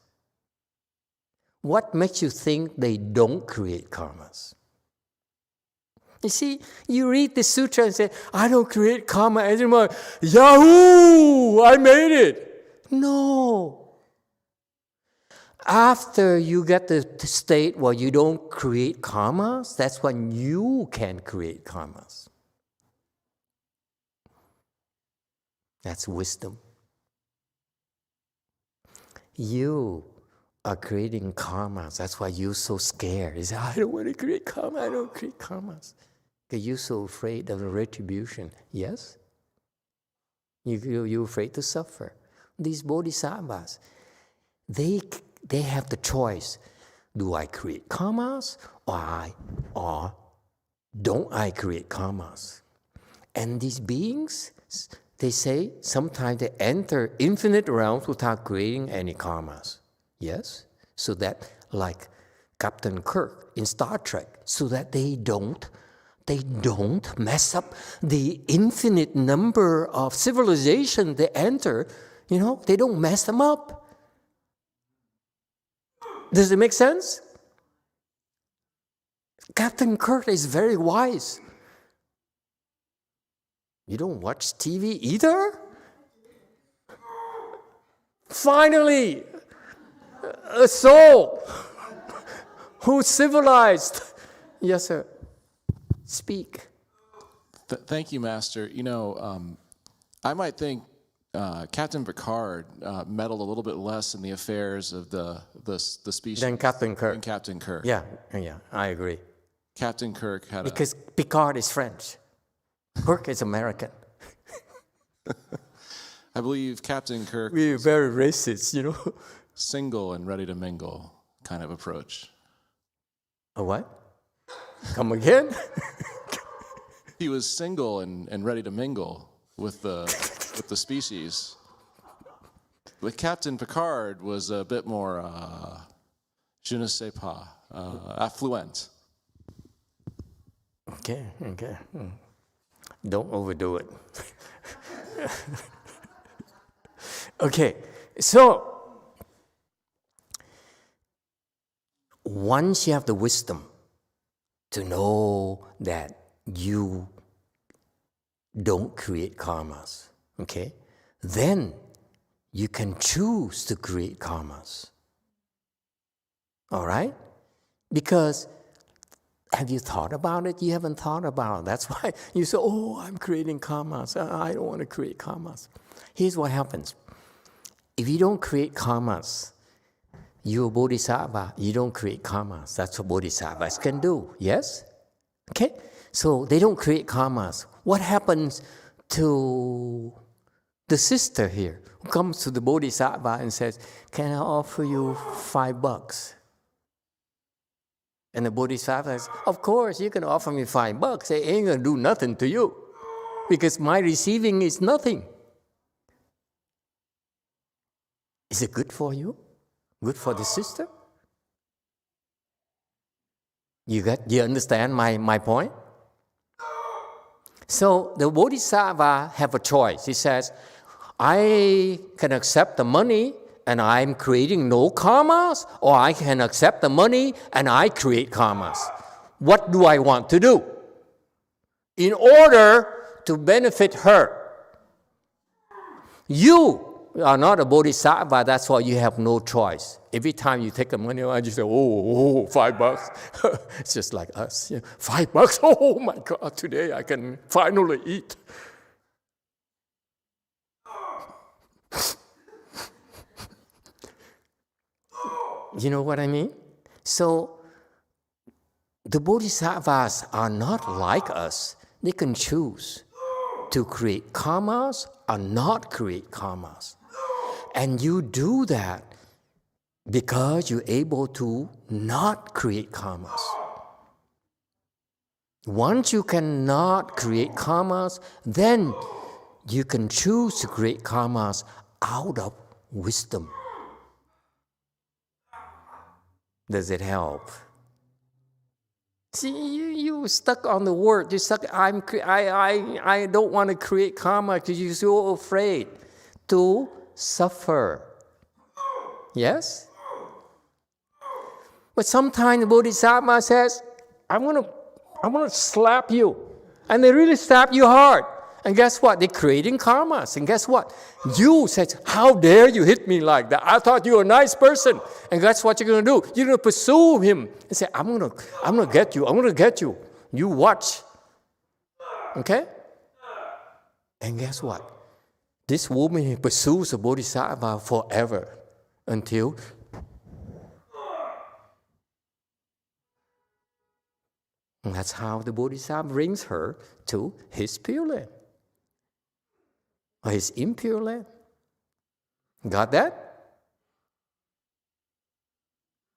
what makes you think they don't create karmas? You see, you read the sutra and say, I don't create karma anymore. Yahoo! I made it. No. After you get the state where you don't create karmas, that's when you can create karmas. That's wisdom. You are creating karmas. That's why you're so scared. You say, I don't want to create karma. I don't create karmas. Because you're so afraid of the retribution. Yes? You're afraid to suffer. These bodhisattvas, they have the choice. Do I create karmas or don't I create karmas? And these beings, they say sometimes they enter infinite realms without creating any karmas. Yes? So that, like Captain Kirk in Star Trek, so that they don't mess up the infinite number of civilizations they enter. They don't mess them up. Does it make sense? Captain Kirk is very wise. You don't watch TV either? Finally, a soul who's civilized. Yes, sir. Speak. Thank you, Master. I might think Captain Picard meddled a little bit less in the affairs of the species Than Captain Kirk. Captain Kirk. Yeah, I agree. Captain Kirk had because Picard is French, Kirk is American. I believe Captain Kirk. We're very racist, Single and ready to mingle kind of approach. A what? Come again? He was single and ready to mingle with the species. With Captain Picard was a bit more je ne sais pas, affluent. Okay. Don't overdo it. Okay, so once you have the wisdom to know that you don't create karmas, okay, then you can choose to create karmas. All right? Because have you thought about it? You haven't thought about it. That's why you say, I'm creating karmas. I don't want to create karmas. Here's what happens. If you don't create karmas, you're a bodhisattva. You don't create karmas. That's what bodhisattvas can do. Yes? Okay? So they don't create karmas. What happens to the sister here who comes to the bodhisattva and says, can I offer you $5? And the bodhisattva says, of course, you can offer me $5. It ain't going to do nothing to you because my receiving is nothing. Is it good for you? Good for the sister? You understand my point? So the bodhisattva have a choice. He says, I can accept the money and I'm creating no karmas, or I can accept the money and I create karmas. What do I want to do? In order to benefit her. You are not a bodhisattva, that's why you have no choice. Every time you take the money, I just say, $5. It's just like us. $5, oh my God, today I can finally eat. You know what I mean? So the bodhisattvas are not like us. They can choose to create karmas or not create karmas. And you do that because you're able to not create karmas. Once you cannot create karmas, then you can choose to create karmas out of wisdom. Does it help? See, you stuck on the word. You stuck. I don't want to create karma because you're so afraid to suffer. Yes. But sometimes the Bodhisattva says, I'm gonna slap you. And they really slap you hard. And guess what? They're creating karmas. And guess what? You said, how dare you hit me like that? I thought you were a nice person. And guess what you're gonna do? You're gonna pursue him and say, I'm gonna get you. I'm gonna get you. You watch. Okay? And guess what? This woman pursues a Bodhisattva forever until and that's how the Bodhisattva brings her to his Pure Land, or his impure land. Got that?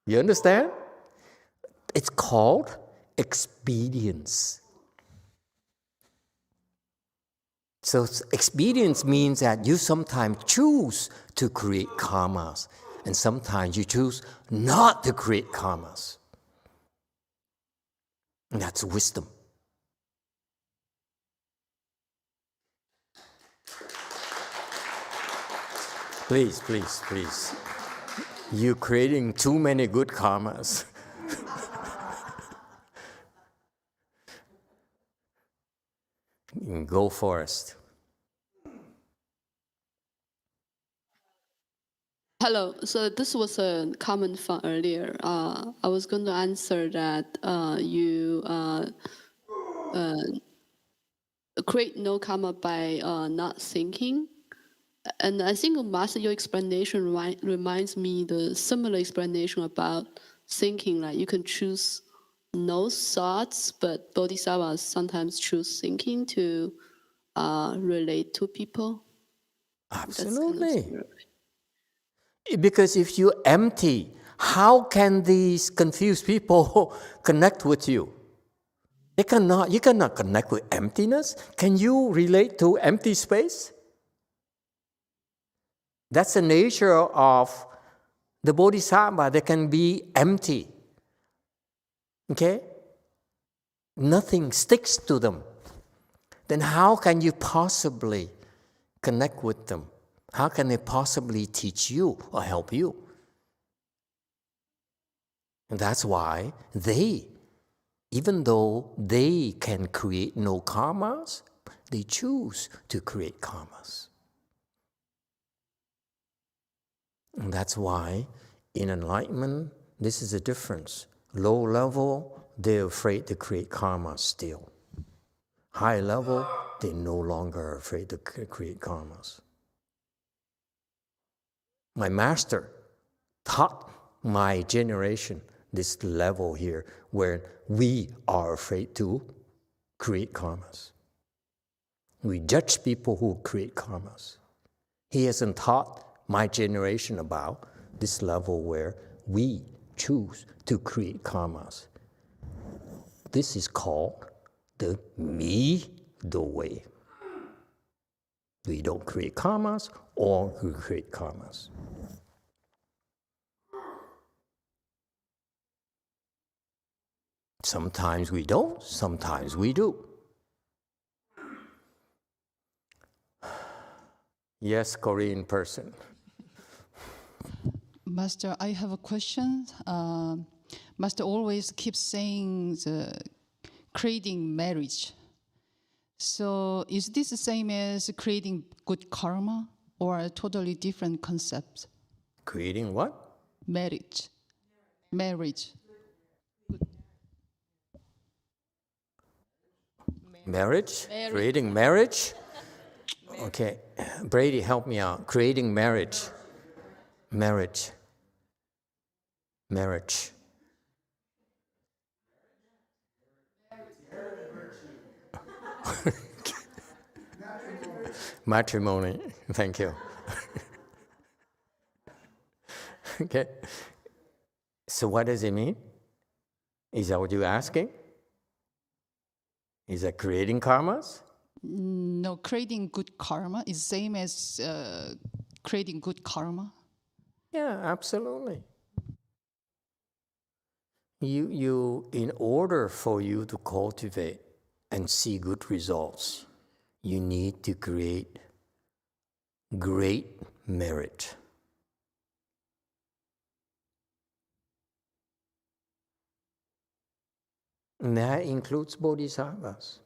You understand? It's called expedience. So expedience means that you sometimes choose to create karmas, and sometimes you choose not to create karmas. And that's wisdom. Please, please, please. You're creating too many good karmas. Go first. Hello. So this was a comment from earlier. I was going to answer that you create no karma by not thinking. And I think, Master, your explanation reminds me the similar explanation about thinking. Like you can choose no thoughts, but bodhisattvas sometimes choose thinking to relate to people. Absolutely. Because if you're empty, how can these confused people connect with you? You cannot connect with emptiness. Can you relate to empty space? That's the nature of the Bodhisattva. They can be empty. Okay? Nothing sticks to them. Then how can you possibly connect with them? How can they possibly teach you or help you? And that's why they, even though they can create no karmas, they choose to create karmas. And that's why in enlightenment, this is the difference. Low level, they're afraid to create karmas still. High level, they're no longer afraid to create karmas. My master taught my generation this level here where we are afraid to create karmas. We judge people who create karmas. He hasn't taught my generation about this level where we choose to create karmas. This is called the way. We don't create karmas or we create karmas. Sometimes we don't, sometimes we do. Yes, Korean person. Master, I have a question. Master always keeps saying creating marriage. So is this the same as creating good karma or a totally different concept? Creating what? Marriage. Marriage. Marriage? Creating marriage? Okay, Brady, help me out. Creating marriage. Marriage. Marriage. Matrimony. Thank you. Okay. So what does it mean? Is that what you're asking? Is that creating karmas? No, creating good karma is same as creating good karma. Yeah, absolutely. In order for you to cultivate and see good results, you need to create great merit. And that includes bodhisattvas.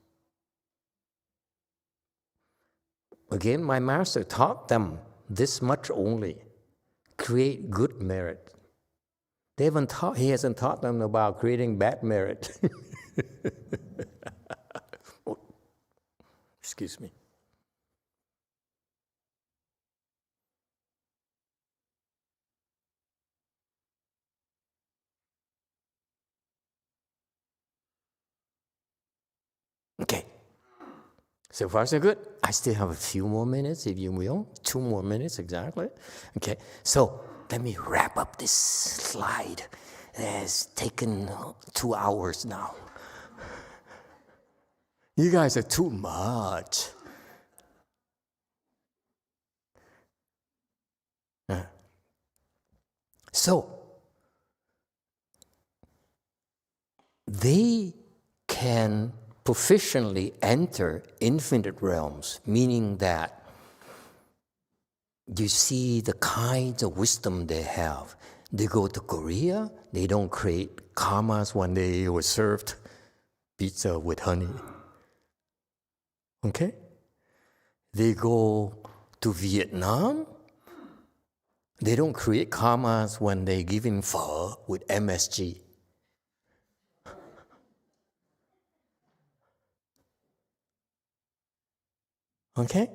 Again, my master taught them this much only. Create good merit. He hasn't taught them about creating bad merit. Oh, excuse me. Okay. So far, so good. I still have a few more minutes, if you will. 2 more minutes, exactly. Okay. So let me wrap up this slide. It's taken 2 hours now. You guys are too much. So, they can proficiently enter infinite realms, meaning that you see the kinds of wisdom they have. They go to Korea, they don't create karmas when they were served pizza with honey. Okay? They go to Vietnam, they don't create karmas when they give in pho with MSG. Okay?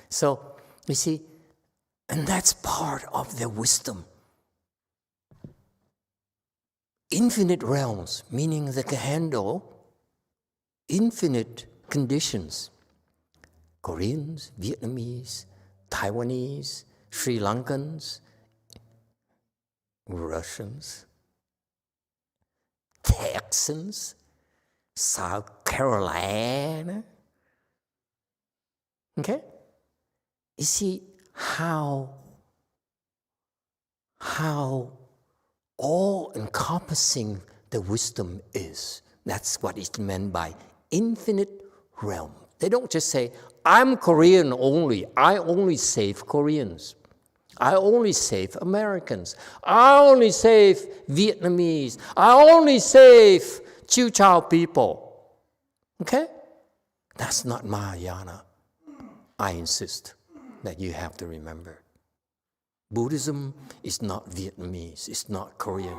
So, you see, and that's part of their wisdom. Infinite realms, meaning they can handle infinite conditions. Koreans, Vietnamese, Taiwanese, Sri Lankans, Russians, Texans, South Carolina. Okay? You see how all-encompassing the wisdom is. That's what is meant by infinite realm. They don't just say, I'm Korean only. I only save Koreans. I only save Americans. I only save Vietnamese. I only save Chiu Chow people. Okay? That's not Mahayana. I insist that you have to remember. Buddhism is not Vietnamese, it's not Korean,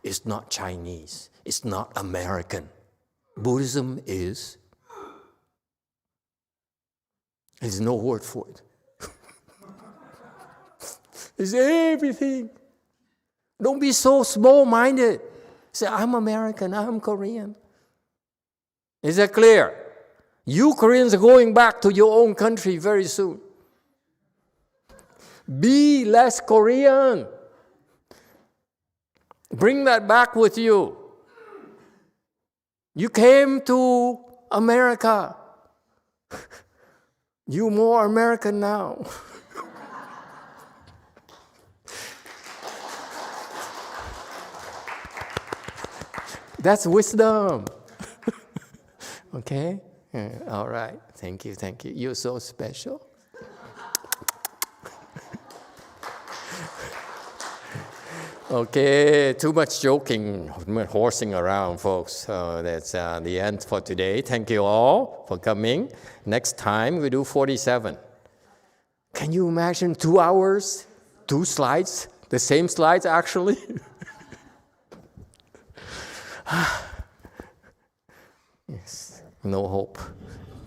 it's not Chinese, it's not American. Buddhism is, there's no word for it. It's everything. Don't be so small-minded. Say, I'm American, I'm Korean. Is that clear? You Koreans are going back to your own country very soon. Be less Korean. Bring that back with you. You came to America. You're more American now. That's wisdom. Okay? Yeah, all right. Thank you, thank you. You're so special. Okay, too much joking, horsing around, folks. That's the end for today. Thank you all for coming. Next time we do 47. Can you imagine 2 hours, 2 slides, the same slides actually? Yes, no hope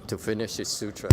to finish this sutra.